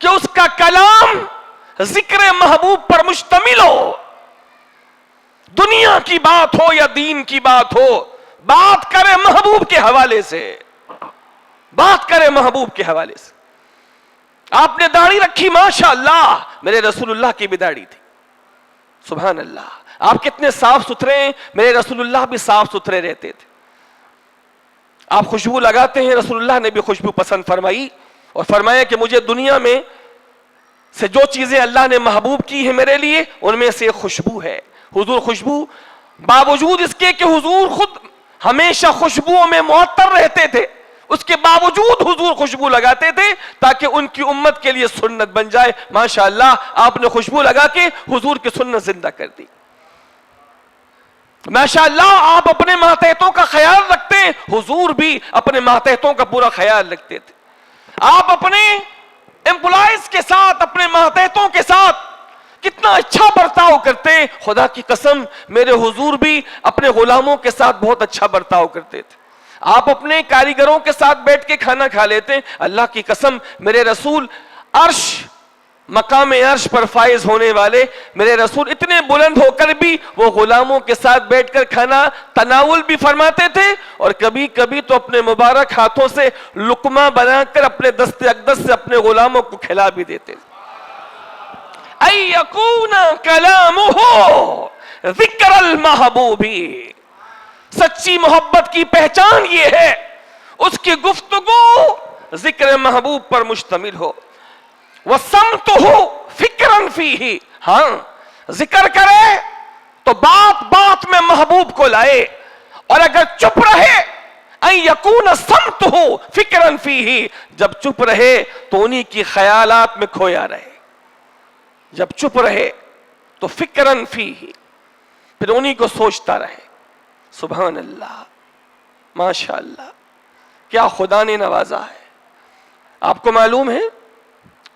کہ اس کا کلام ذکر محبوب پر مشتمل ہو۔ دنیا کی بات ہو یا دین کی بات ہو، بات کرے محبوب کے حوالے سے، بات کرے محبوب کے حوالے سے۔ آپ نے داڑھی رکھی، ماشاءاللہ میرے رسول اللہ کی بھی داڑھی تھی، سبحان اللہ۔ آپ کتنے صاف ستھرے ہیں، میرے رسول اللہ بھی صاف ستھرے رہتے تھے۔ آپ خوشبو لگاتے ہیں، رسول اللہ نے بھی خوشبو پسند فرمائی اور فرمایا کہ مجھے دنیا میں سے جو چیزیں اللہ نے محبوب کی ہیں میرے لیے، ان میں سے خوشبو ہے۔ حضور خوشبو، باوجود اس کے کہ حضور خود ہمیشہ خوشبوؤں میں معطر رہتے تھے، اس کے باوجود حضور خوشبو لگاتے تھے تاکہ ان کی امت کے لیے سنت بن جائے۔ ماشاءاللہ آپ نے خوشبو لگا کے حضور کی سنت زندہ کر دی۔ ماشاءاللہ آپ اپنے ماتحتوں کا خیال رکھتے ہیں، حضور بھی اپنے ماتحتوں کا پورا خیال رکھتے تھے۔ آپ اپنے امپلائیز کے ساتھ، اپنے ماتحتوں کے ساتھ کتنا اچھا برتاؤ کرتے ہیں، خدا کی قسم میرے حضور بھی اپنے غلاموں کے ساتھ بہت اچھا برتاؤ کرتے تھے۔ آپ اپنے کاریگروں کے ساتھ بیٹھ کے کھانا کھا لیتے ہیں، اللہ کی قسم میرے رسول عرش، مقام عرش پر فائز ہونے والے میرے رسول اتنے بلند ہو کر بھی وہ غلاموں کے ساتھ بیٹھ کر کھانا تناول بھی فرماتے تھے، اور کبھی کبھی تو اپنے مبارک ہاتھوں سے لقمہ بنا کر اپنے دست اقدس سے اپنے غلاموں کو کھلا بھی دیتے تھے۔ ان یکون کلامہ ذکر المحبوبی، سچی محبت کی پہچان یہ ہے اس کی گفتگو ذکر محبوب پر مشتمل ہو. وَسَمْتُهُ فِكْرًا فِيهِ، ہاں ذکر کرے تو بات بات میں محبوب کو لائے، اور اگر چپ رہے ان یکون سمتہ فکرن فیہ، جب چپ رہے تو انہی کی خیالات میں کھویا رہے. جب چپ رہے تو فکرن فیہ، پھر انہی کو سوچتا رہے. سبحان اللہ، ماشاء اللہ، کیا خدا نے نوازا ہے. آپ کو معلوم ہے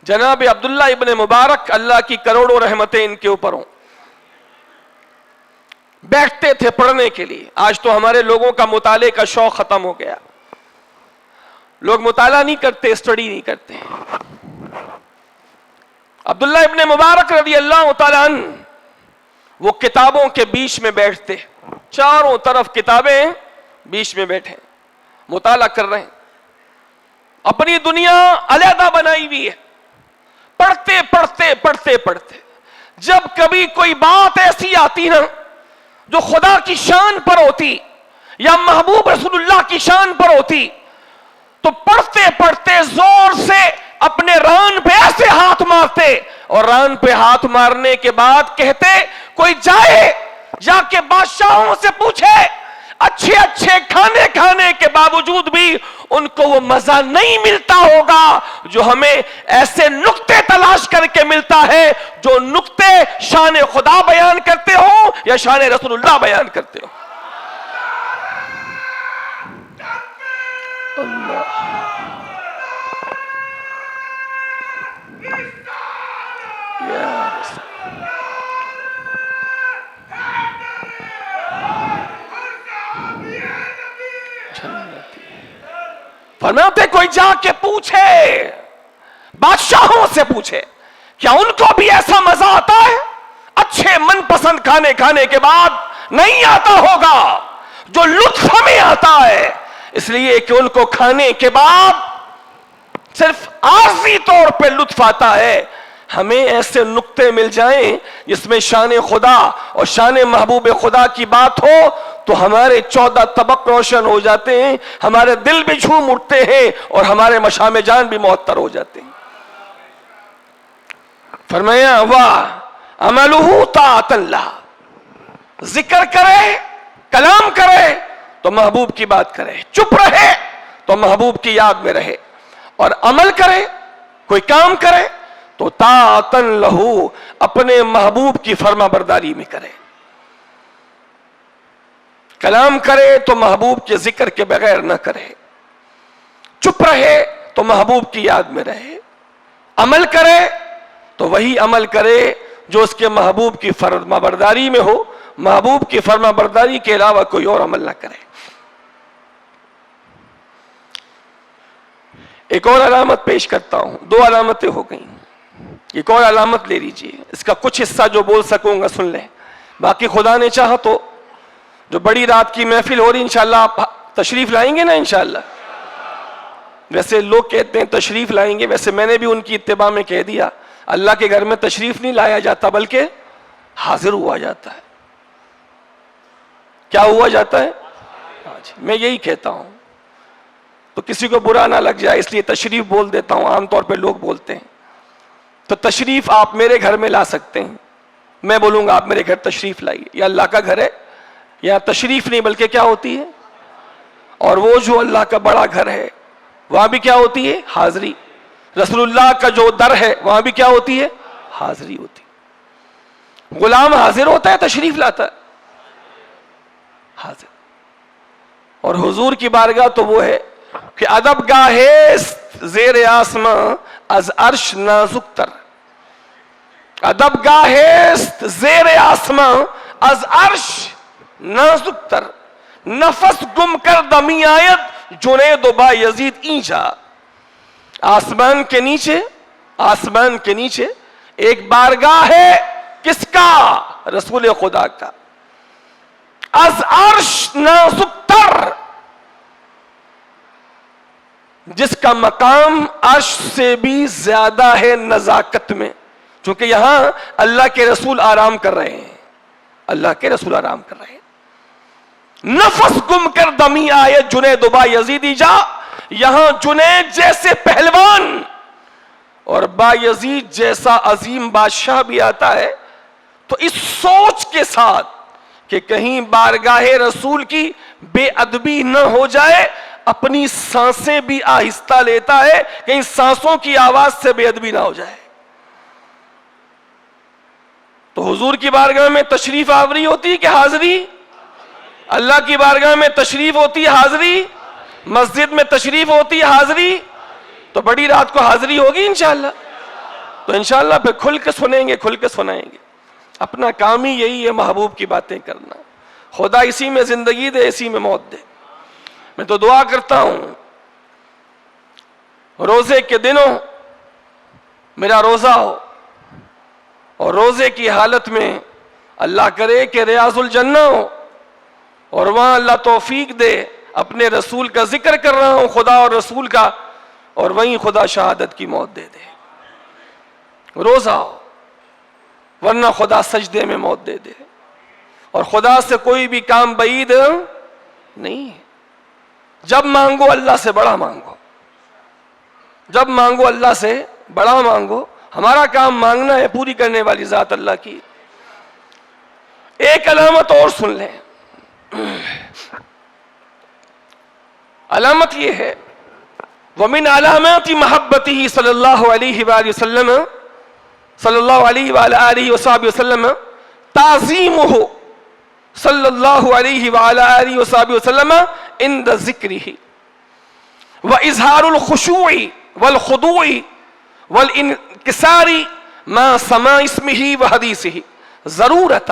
جناب عبداللہ ابن مبارک، اللہ کی کروڑوں رحمتیں ان کے اوپر ہوں، بیٹھتے تھے پڑھنے کے لیے. آج تو ہمارے لوگوں کا مطالعے کا شوق ختم ہو گیا، لوگ مطالعہ نہیں کرتے، اسٹڈی نہیں کرتے. عبداللہ ابن مبارک رضی اللہ تعالیٰ عنہ وہ کتابوں کے بیچ میں بیٹھتے، چاروں طرف کتابیں، بیچ میں بیٹھے مطالعہ کر رہے ہیں. اپنی دنیا علیحدہ بنائی ہوئی ہے، پڑھتے پڑھتے پڑھتے پڑھتے جب کبھی کوئی بات ایسی آتی نا جو خدا کی شان پر ہوتی یا محبوب رسول اللہ کی شان پر ہوتی، تو پڑھتے پڑھتے زور سے اپنے ران پہ ایسے ہاتھ مارتے، اور ران پہ ہاتھ مارنے کے بعد کہتے کوئی جائے جا کے بادشاہوں سے پوچھے، اچھے اچھے کھانے کھانے کے باوجود بھی ان کو وہ مزہ نہیں ملتا ہوگا جو ہمیں ایسے نقطے تلاش کر کے ملتا ہے جو نقطے شان خدا بیان کرتے ہو یا شان رسول اللہ بیان کرتے ہو. اللہ فرماتے کوئی جا کے پوچھے، بادشاہوں سے پوچھے، کیا ان کو بھی ایسا مزہ آتا ہے؟ اچھے من پسند کھانے کھانے کے بعد نہیں آتا ہوگا جو لطف ہمیں آتا ہے، اس لیے کہ ان کو کھانے کے بعد صرف عارضی طور پہ لطف آتا ہے. ہمیں ایسے نقطے مل جائیں جس میں شان خدا اور شان محبوب خدا کی بات ہو تو ہمارے 14 طبق روشن ہو جاتے ہیں، ہمارے دل بھی جھوم اٹھتے ہیں اور ہمارے مشام جان بھی معطر ہو جاتے ہیں. فرمایا واہ عملہ طاعت اللہ، ذکر کرے، کلام کرے تو محبوب کی بات کرے، چپ رہے تو محبوب کی یاد میں رہے، اور عمل کرے، کوئی کام کرے تو طاعتن لہو، اپنے محبوب کی فرما برداری میں کرے. کلام کرے تو محبوب کے ذکر کے بغیر نہ کرے، چپ رہے تو محبوب کی یاد میں رہے، عمل کرے تو وہی عمل کرے جو اس کے محبوب کی فرما برداری میں ہو، محبوب کی فرما برداری کے علاوہ کوئی اور عمل نہ کرے. ایک اور علامت پیش کرتا ہوں، 2 علامتیں ہو گئیں، ایک اور علامت لے لیجئے، اس کا کچھ حصہ جو بول سکوں گا سن لیں، باقی خدا نے چاہا تو جو بڑی رات کی محفل ہو رہی انشاءاللہ آپ تشریف لائیں گے نا انشاءاللہ. ویسے لوگ کہتے ہیں تشریف لائیں گے، ویسے میں نے بھی ان کی اتباع میں کہہ دیا اللہ کے گھر میں تشریف نہیں لایا جاتا بلکہ حاضر ہوا جاتا ہے. کیا ہوا جاتا ہے؟ میں یہی کہتا ہوں، تو کسی کو برا نہ لگ جائے اس لیے تشریف بول دیتا ہوں، عام طور پہ لوگ بولتے ہیں. تو تشریف آپ میرے گھر میں لا سکتے ہیں، میں بولوں گا آپ میرے گھر تشریف لائیے، یہ اللہ کا گھر ہے، یہاں تشریف نہیں بلکہ کیا ہوتی ہے، اور وہ جو اللہ کا بڑا گھر ہے وہاں بھی کیا ہوتی ہے؟ حاضری. رسول اللہ کا جو در ہے وہاں بھی کیا ہوتی ہے؟ حاضری ہوتی. غلام حاضر ہوتا ہے، تشریف لاتا ہے، حاضر. اور حضور کی بارگاہ تو وہ ہے کہ ادب گاہست زیر آسماں از عرش نازک تر، ادب گاہست زیر آسماں از عرش نازک تر، نفس گم کر دمی آیت جنید و با یزید اینجا. آسمان کے نیچے، آسمان کے نیچے ایک بارگاہ ہے، کس کا؟ رسول خدا کا. از عرش نازک تر، جس کا مقام عرش سے بھی زیادہ ہے نزاکت میں، چونکہ یہاں اللہ کے رسول آرام کر رہے ہیں، اللہ کے رسول آرام کر رہے ہیں. نفس گم کر دمی آئے جنید با یزیدی جا، یہاں جنید جیسے پہلوان اور با یزید جیسا عظیم بادشاہ بھی آتا ہے تو اس سوچ کے ساتھ کہ کہیں بارگاہ رسول کی بے ادبی نہ ہو جائے، اپنی سانسیں بھی آہستہ لیتا ہے کہیں سانسوں کی آواز سے بے ادبی نہ ہو جائے. تو حضور کی بارگاہ میں تشریف آوری ہوتی کہ حاضری؟ اللہ کی بارگاہ میں تشریف ہوتی حاضری، مسجد میں تشریف ہوتی حاضری. تو بڑی رات کو حاضری ہوگی انشاءاللہ. تو انشاءاللہ پھر کھل کے سنیں گے، کھل کے سنائیں گے. اپنا کام ہی یہی ہے محبوب کی باتیں کرنا. خدا اسی میں زندگی دے، اسی میں موت دے. میں تو دعا کرتا ہوں روزے کے دنوں میرا روزہ ہو اور روزے کی حالت میں اللہ کرے کہ ریاض الجنہ ہو اور وہاں اللہ توفیق دے اپنے رسول کا ذکر کر رہا ہوں، خدا اور رسول کا، اور وہیں خدا شہادت کی موت دے دے. روزہ ہو، ورنہ خدا سجدے میں موت دے دے. اور خدا سے کوئی بھی کام بعید نہیں ہے. جب مانگو اللہ سے بڑا مانگو، جب مانگو اللہ سے بڑا مانگو. ہمارا کام مانگنا ہے، پوری کرنے والی ذات اللہ کی. ایک علامت اور سن لیں. علامت یہ ہے وَمِنْ عَلَامَاتِ مَحَبَّتِهِ صلی اللہ علیہ وآلہ وسلم صلی اللہ علیہ وآلہ وسلم تعظیمہ صلی اللہ علیہ وآلہ وسلم عند ذکرہ وإظہار الخشوع والخضوع والانکسار ما سماع اسمہ وحدیثہ ضرورت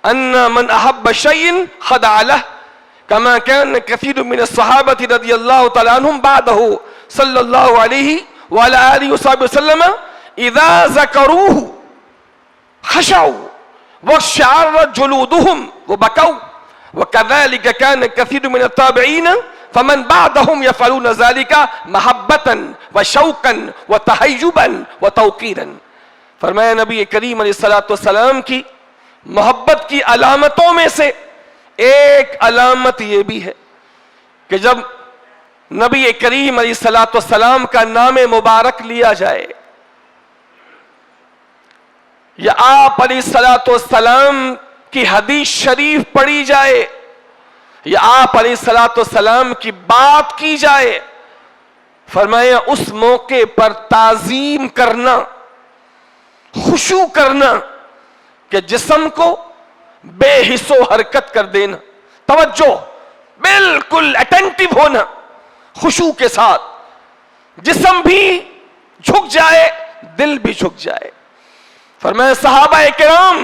ان من احب شیء خضع لہ كما كان كثير من الصحابة رضي الله تعالى عنهم بعده صلى الله عليه وعلى آله وسلم إذا ذكروه خشعوا واشعرت جلودهم وبكوا وكذلك كان كثير من التابعين فمن بعدهم يفعلون ذلك محبة وشوقا وتحيبا وتوقيرا. فرمایا نبی کریم علیہ الصلوۃ والسلام کی محبت کی علامتوں میں سے ایک علامت یہ بھی ہے کہ جب نبی کریم علیہ الصلوۃ والسلام کا نام مبارک لیا جائے یا آپ علیہ الصلوۃ والسلام کی حدیث شریف پڑھی جائے یا آپ علیہ الصلوۃ والسلام کی بات کی جائے، فرمایا اس موقع پر تعظیم کرنا، خشوع کرنا کہ جسم کو بے حس و حرکت کر دینا، توجہ بالکل اٹینٹیو ہونا، خشوع کے ساتھ جسم بھی جھک جائے، دل بھی جھک جائے. فرمایا صحابہ کرام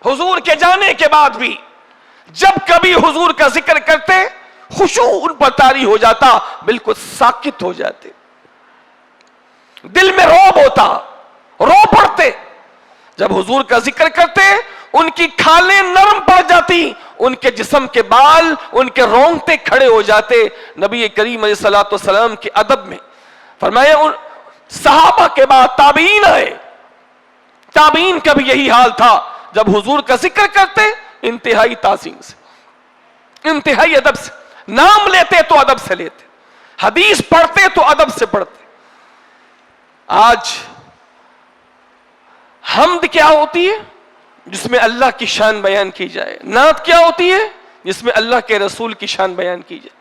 حضور کے جانے کے بعد بھی جب کبھی حضور کا ذکر کرتے خشوع ان پر طاری ہو جاتا، بالکل ساکت ہو جاتے، دل میں رعب ہوتا، رو پڑتے. جب حضور کا ذکر کرتے ان کی کھالیں نرم پڑ جاتی، ان کے جسم کے بال، ان کے رونگٹے کھڑے ہو جاتے. نبی کریم علیہ الصلوۃ والسلام کے ادب میں فرمایا صحابہ کے بعد تابعین آئے، تابعین کا بھی یہی حال تھا. جب حضور کا ذکر کرتے انتہائی تعظیم سے، انتہائی ادب سے، نام لیتے تو ادب سے لیتے، حدیث پڑھتے تو ادب سے پڑھتے. آج حمد کیا ہوتی ہے؟ جس میں اللہ کی شان بیان کی جائے. نعت کیا ہوتی ہے؟ جس میں اللہ کے رسول کی شان بیان کی جائے.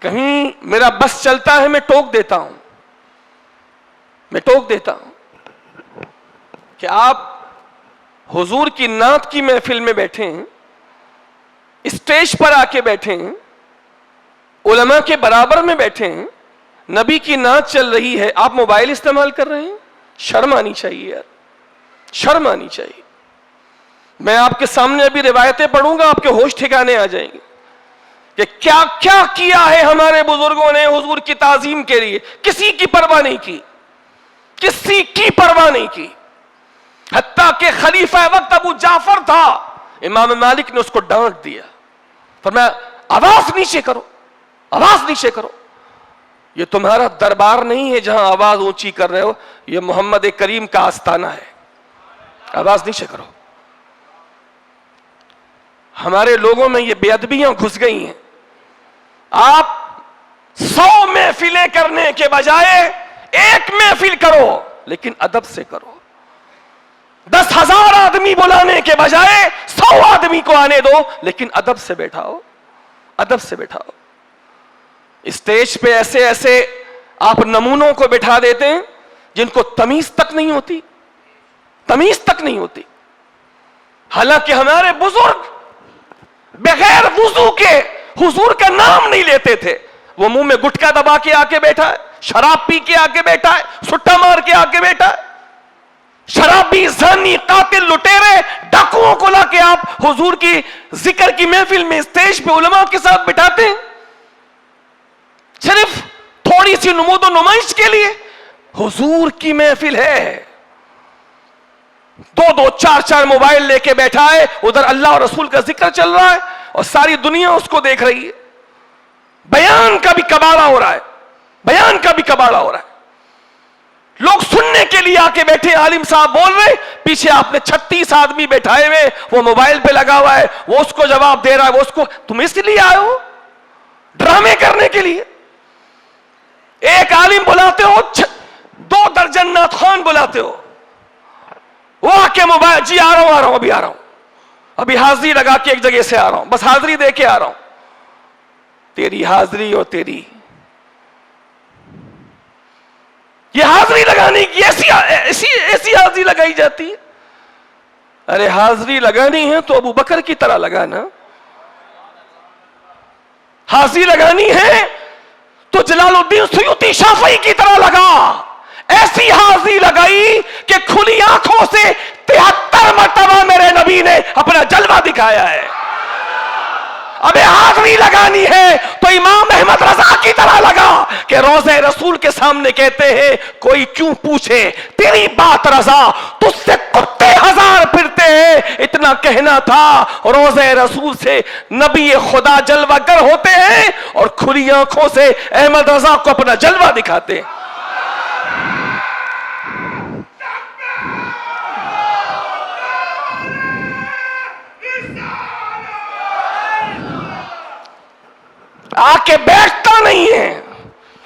کہیں میرا بس چلتا ہے میں ٹوک دیتا ہوں، میں ٹوک دیتا ہوں کہ آپ حضور کی نعت کی محفل میں بیٹھے ہیں، اسٹیج پر آ کے بیٹھے ہیں، علماء کے برابر میں بیٹھے ہیں، نبی کی نعت چل رہی ہے، آپ موبائل استعمال کر رہے ہیں. شرم آنی چاہیے یار، شرم آنی چاہیے. میں آپ کے سامنے ابھی روایتیں پڑھوں گا، آپ کے ہوش ٹھکانے آ جائیں گے کہ کیا کیا کیا ہے ہمارے بزرگوں نے حضور کی تعظیم کے لیے. کسی کی پرواہ نہیں کی، کسی کی پرواہ نہیں کی. حتیٰ کہ خلیفہ وقت ابو جعفر تھا، امام مالک نے اس کو ڈانٹ دیا، فرمایا آواز نیچے کرو، آواز نیچے کرو. یہ تمہارا دربار نہیں ہے جہاں آواز اونچی کر رہے ہو، یہ محمد کریم کا آستانہ ہے، آواز نیچے کرو۔ ہمارے لوگوں میں یہ بے ادبیاں گھس گئی ہیں، آپ 100 محفلیں کرنے کے بجائے ایک محفل کرو لیکن ادب سے کرو، 10,000 آدمی بلانے کے بجائے 100 آدمی کو آنے دو لیکن ادب سے بیٹھاؤ، ادب سے بیٹھاؤ۔ اسٹیج پہ ایسے ایسے آپ نمونوں کو بٹھا دیتے ہیں جن کو تمیز تک نہیں ہوتی، تمیز تک نہیں ہوتی۔ حالانکہ ہمارے بزرگ بغیر وضو کے حضور کا نام نہیں لیتے تھے، وہ منہ میں گٹکا دبا کے آ کے بیٹھا ہے، شراب پی کے آ کے بیٹھا ہے، سٹا مار کے آ کے بیٹھا ہے، شرابی، زانی، قاتل، لٹیرے، ڈاکوؤں کو لا کے آپ حضور کی ذکر کی محفل میں اسٹیج پہ علماء کے ساتھ بٹھاتے ہیں صرف تھوڑی سی نمود و نمائش کے لیے۔ حضور کی محفل ہے، 2 4 موبائل لے کے بیٹھا ہے، ادھر اللہ اور رسول کا ذکر چل رہا ہے اور ساری دنیا اس کو دیکھ رہی ہے، بیان کا بھی کباڑہ ہو رہا ہے، بیان کا بھی کباڑہ ہو رہا ہے، لوگ سننے کے لیے آ کے بیٹھے، عالم صاحب بول رہے، پیچھے آپ نے 36 آدمی بیٹھائے ہوئے، وہ موبائل پہ لگا ہوا ہے، وہ اس کو جواب دے رہا ہے، وہ اس کو، تم اس لیے آئے ہو ڈرامے کرنے کے لیے؟ ایک عالم بلاتے ہو، 2 درجن نعت خوان بلاتے ہو، وہ آ کے موبائل، جی آ رہا ہوں ابھی آ رہا ہوں، ابھی حاضری لگا کے ایک جگہ سے آ رہا ہوں، بس حاضری دے کے آ رہا ہوں۔ تیری حاضری اور تیری یہ حاضری لگانے کی ایسی حاضری لگائی جاتی ہے۔ ارے حاضری لگانی ہے تو ابو بکر کی طرح لگانا، حاضری لگانی ہے تو جلال الدین سیوطی شافعی کی طرح لگا، ایسی حاضری لگائی کہ کھلی آنکھوں سے 73 مرتبہ میرے نبی نے اپنا جلوہ دکھایا ہے۔ اب حاضری لگانی ہے تو امام احمد رضا کی طرح لگا کہ روضہ رسول کے سامنے کہتے ہیں، کوئی کیوں پوچھے تیری بات رضا، تجھ سے کتے 1000 پھرتے ہیں، اتنا کہنا تھا روضہ رسول سے نبی خدا جلوہ گر ہوتے ہیں اور کھلی آنکھوں سے احمد رضا کو اپنا جلوہ دکھاتے ہیں۔ آ کے بیٹھتا نہیں ہے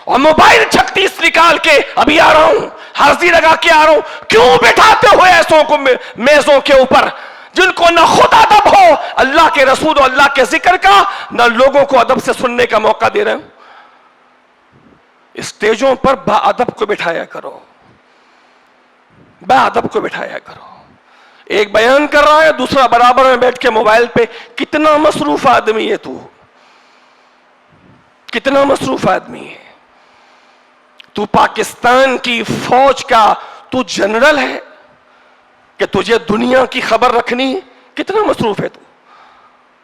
اور موبائل 36 نکال کے ابھی آ رہا ہوں، حاضری لگا کے آ رہا ہوں۔ کیوں بٹھاتے ہو ایسوں کو میزوں کے اوپر جن کو نہ خود ادب ہو اللہ کے رسول اور اللہ کے ذکر کا، نہ لوگوں کو ادب سے سننے کا موقع دے رہے ہوں؟ اسٹیجوں پر با ادب کو بٹھایا کرو، با ادب کو بٹھایا کرو۔ ایک بیان کر رہا ہے، دوسرا برابر میں بیٹھ کے موبائل پہ، کتنا مصروف آدمی ہے تو، کتنا مصروف آدمی ہے تو، پاکستان کی فوج کا تو جنرل ہے کہ تجھے دنیا کی خبر رکھنی ہے؟ کتنا مصروف ہے تو؟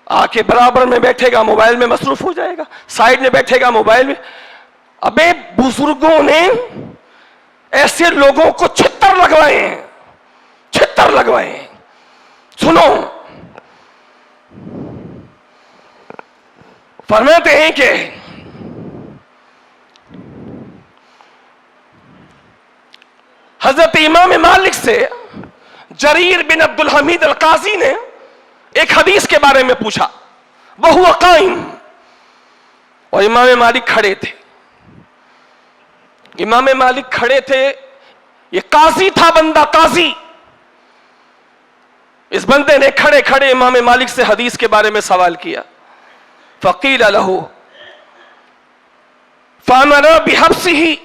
آ کے برابر میں بیٹھے گا موبائل میں مصروف ہو جائے گا، سائیڈ میں بیٹھے گا موبائل میں۔ ابے بزرگوں نے ایسے لوگوں کو چھتر لگوائے ہیں، چھتر لگوائے ہیں۔ سنو، فرماتے ہیں کہ حضرت امام مالک سے جریر بن عبد الحمید القاضی نے ایک حدیث کے بارے میں پوچھا، وہو قائم، اور امام مالک کھڑے تھے۔ امام مالک کھڑے تھے، یہ قاضی تھا بندہ، قاضی۔ اس بندے نے کھڑے کھڑے امام مالک سے حدیث کے بارے میں سوال کیا۔ فقیل لہ فامر بحبسہ،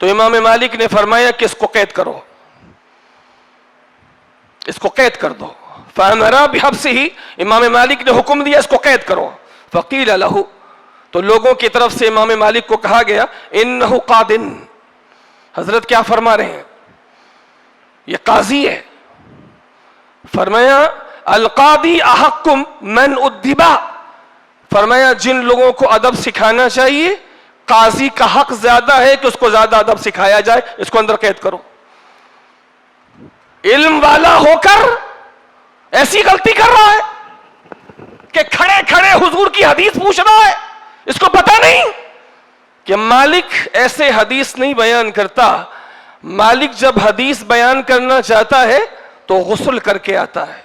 تو امام مالک نے فرمایا کہ اس کو قید کرو، اس کو قید کر دو۔ فامر بحبسہ، امام مالک نے حکم دیا اس کو قید کرو۔ فقیل لہ، تو لوگوں کی طرف سے امام مالک کو کہا گیا، انہ قادن، حضرت کیا فرما رہے ہیں؟ یہ قاضی ہے۔ فرمایا القاضی احق من ادبا، فرمایا جن لوگوں کو ادب سکھانا چاہیے قاضی کا حق زیادہ ہے کہ اس کو زیادہ ادب سکھایا جائے، اس کو اندر قید کرو۔ علم والا ہو کر ایسی غلطی کر رہا ہے کہ کھڑے کھڑے حضور کی حدیث پوچھ رہا ہے، اس کو پتہ نہیں کہ مالک ایسے حدیث نہیں بیان کرتا. مالک جب حدیث بیان کرنا چاہتا ہے تو غسل کر کے آتا ہے.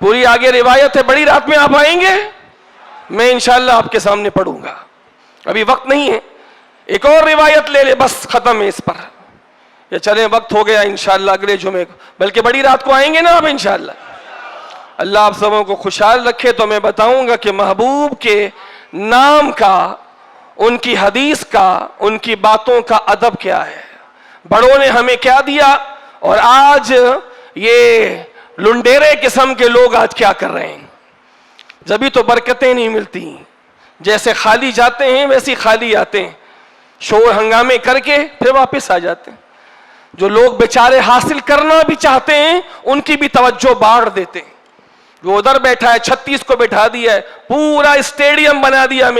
پوری آگے روایت ہے, بڑی رات میں آپ آئیں گے, میں انشاءاللہ آپ کے سامنے پڑھوں گا, ابھی وقت نہیں ہے. ایک اور روایت لے لے, بس ختم ہے اس پر, یا چلیں وقت ہو گیا انشاءاللہ اگلے جمعے کو, بلکہ بڑی رات کو آئیں گے نا آپ انشاءاللہ. اللہ آپ سبوں کو خوشحال رکھے. تو میں بتاؤں گا کہ محبوب کے نام کا, ان کی حدیث کا, ان کی باتوں کا ادب کیا ہے, بڑوں نے ہمیں کیا دیا, اور آج یہ لنڈیرے قسم کے لوگ آج کیا کر رہے ہیں. جبھی تو برکتیں نہیں ملتی, جیسے خالی جاتے ہیں ویسے خالی آتے ہیں, شور ہنگامے کر کے پھر واپس آ جاتے ہیں. جو لوگ بیچارے حاصل کرنا بھی چاہتے ہیں ان کی بھی توجہ باڑ دیتے ہیں. جو ادھر بیٹھا ہے 36 کو بٹھا دیا ہے, پورا اسٹیڈیم بنا دیا,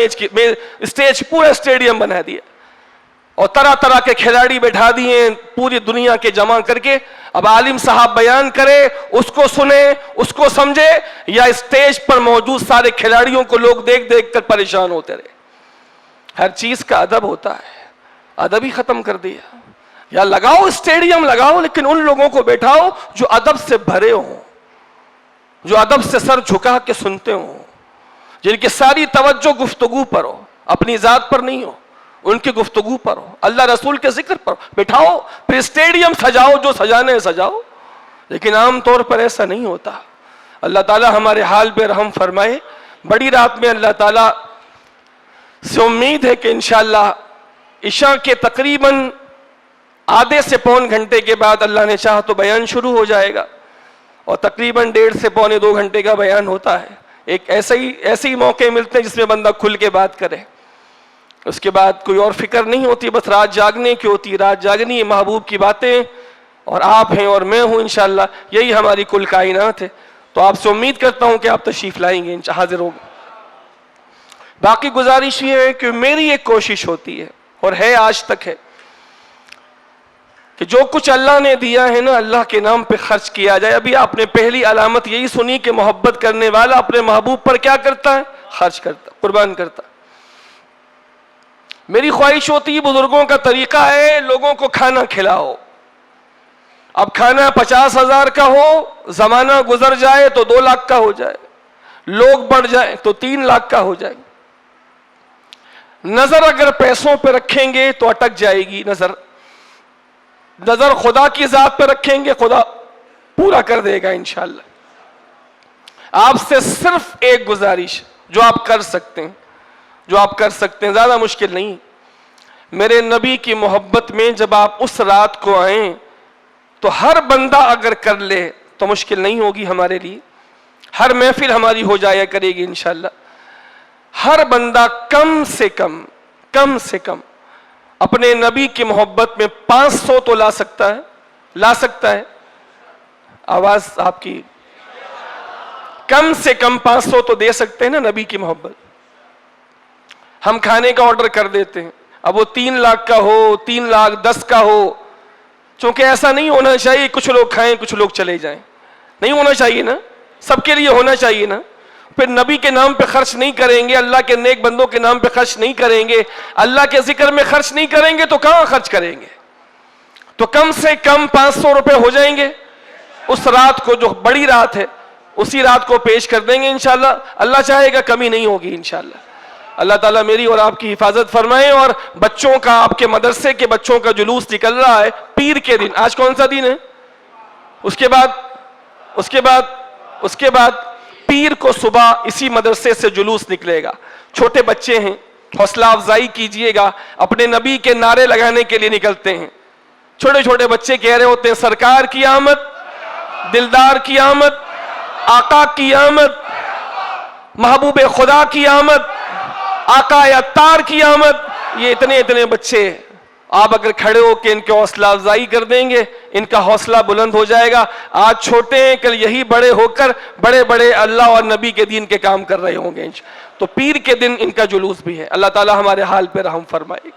اسٹیج پورا اسٹیڈیم بنا دیا, اور طرح طرح کے کھلاڑی بٹھا دیے پوری دنیا کے جمع کر کے. اب عالم صاحب بیان کرے, اس کو سنے, اس کو سمجھے, یا اسٹیج پر موجود سارے کھلاڑیوں کو لوگ دیکھ دیکھ کر پریشان ہوتے رہے. ہر چیز کا ادب ہوتا ہے, ادب ہی ختم کر دیا. یا لگاؤ اسٹیڈیم لگاؤ, لیکن ان لوگوں کو بیٹھاؤ جو ادب سے بھرے ہوں, جو ادب سے سر جھکا کے سنتے ہوں, جن کی ساری توجہ گفتگو پر ہو, اپنی ذات پر نہیں ہو, ان کی گفتگو پر ہو, اللہ رسول کے ذکر پر بٹھاؤ. پھر اسٹیڈیم سجاؤ, جو سجانے سجاؤ, لیکن عام طور پر ایسا نہیں ہوتا. اللہ تعالی ہمارے حال پہ رحم فرمائے. بڑی رات میں اللہ تعالی سے امید ہے کہ انشاءاللہ عشاء کے تقریباً آدھے سے پون گھنٹے کے بعد اللہ نے چاہا تو بیان شروع ہو جائے گا, اور تقریباً 1.5 سے پونے 2 گھنٹے کا بیان ہوتا ہے. ایک ایسے ہی موقع ملتے ہیں جس میں بندہ کھل کے بات کرے. اس کے بعد کوئی اور فکر نہیں ہوتی, بس رات جاگنے کی ہوتی. رات جاگنی ہے, محبوب کی باتیں, اور آپ ہیں اور میں ہوں انشاءاللہ, یہی ہماری کل کائنات ہے. تو آپ سے امید کرتا ہوں کہ آپ تشریف لائیں گے, حاضر ہوں گے. باقی گزارش یہ ہے کہ میری ایک کوشش ہوتی ہے, اور ہے آج تک ہے, کہ جو کچھ اللہ نے دیا ہے نا, اللہ کے نام پہ خرچ کیا جائے. ابھی آپ نے پہلی علامت یہی سنی کہ محبت کرنے والا اپنے محبوب پر کیا کرتا ہے, خرچ کرتا, قربان کرتا. میری خواہش ہوتی ہے, بزرگوں کا طریقہ ہے, لوگوں کو کھانا کھلاؤ. اب کھانا 50,000 کا ہو, زمانہ گزر جائے تو 2 لاکھ کا ہو جائے, لوگ بڑھ جائیں تو 3 لاکھ کا ہو جائے. نظر اگر پیسوں پہ رکھیں گے تو اٹک جائے گی نظر. نظر خدا کی ذات پہ رکھیں گے, خدا پورا کر دے گا انشاءاللہ. آپ سے صرف ایک گزارش, جو آپ کر سکتے ہیں, زیادہ مشکل نہیں. میرے نبی کی محبت میں جب آپ اس رات کو آئیں تو ہر بندہ اگر کر لے تو مشکل نہیں ہوگی ہمارے لیے. ہر محفل ہماری ہو جایا کرے گی انشاءاللہ. ہر بندہ کم سے کم اپنے نبی کی محبت میں 500 تو لا سکتا ہے. آواز آپ کی, کم سے کم 500 تو دے سکتے ہیں نا نبی کی محبت. ہم کھانے کا آرڈر کر دیتے ہیں, اب وہ 3 لاکھ کا ہو, 3,10,000 کا ہو, چونکہ ایسا نہیں ہونا چاہیے کچھ لوگ کھائیں کچھ لوگ چلے جائیں. نہیں ہونا چاہیے نا, سب کے لیے ہونا چاہیے نا. پھر نبی کے نام پہ خرچ نہیں کریں گے, اللہ کے نیک بندوں کے نام پہ خرچ نہیں کریں گے, اللہ کے ذکر میں خرچ نہیں کریں گے, تو کہاں خرچ کریں گے. تو کم سے کم 500 روپے ہو جائیں گے. اس رات کو, جو بڑی رات ہے, اسی رات کو پیش کر دیں گے انشاءاللہ. اللہ چاہے گا کمی نہیں ہوگی انشاءاللہ. اللہ تعالیٰ میری اور آپ کی حفاظت فرمائے. اور بچوں کا, آپ کے مدرسے کے بچوں کا جلوس نکل رہا ہے پیر کے دن. آج کون سا دن ہے؟ اس کے بعد پیر کو صبح اسی مدرسے سے جلوس نکلے گا. چھوٹے بچے ہیں, حوصلہ افزائی کیجئے گا. اپنے نبی کے نعرے لگانے کے لیے نکلتے ہیں. چھوٹے چھوٹے بچے کہہ رہے ہوتے ہیں, سرکار کی آمد, دلدار کی آمد, آقا کی آمد, محبوب خدا کی آمد, آقا اتار کی آمد. یہ اتنے بچے, آپ اگر کھڑے ہو کے ان کے حوصلہ افزائی کر دیں گے, ان کا حوصلہ بلند ہو جائے گا. آج چھوٹے ہیں, کل یہی بڑے ہو کر بڑے اللہ اور نبی کے دین کے کام کر رہے ہوں گے. تو پیر کے دن ان کا جلوس بھی ہے. اللہ تعالی ہمارے حال پہ رحم فرمائے.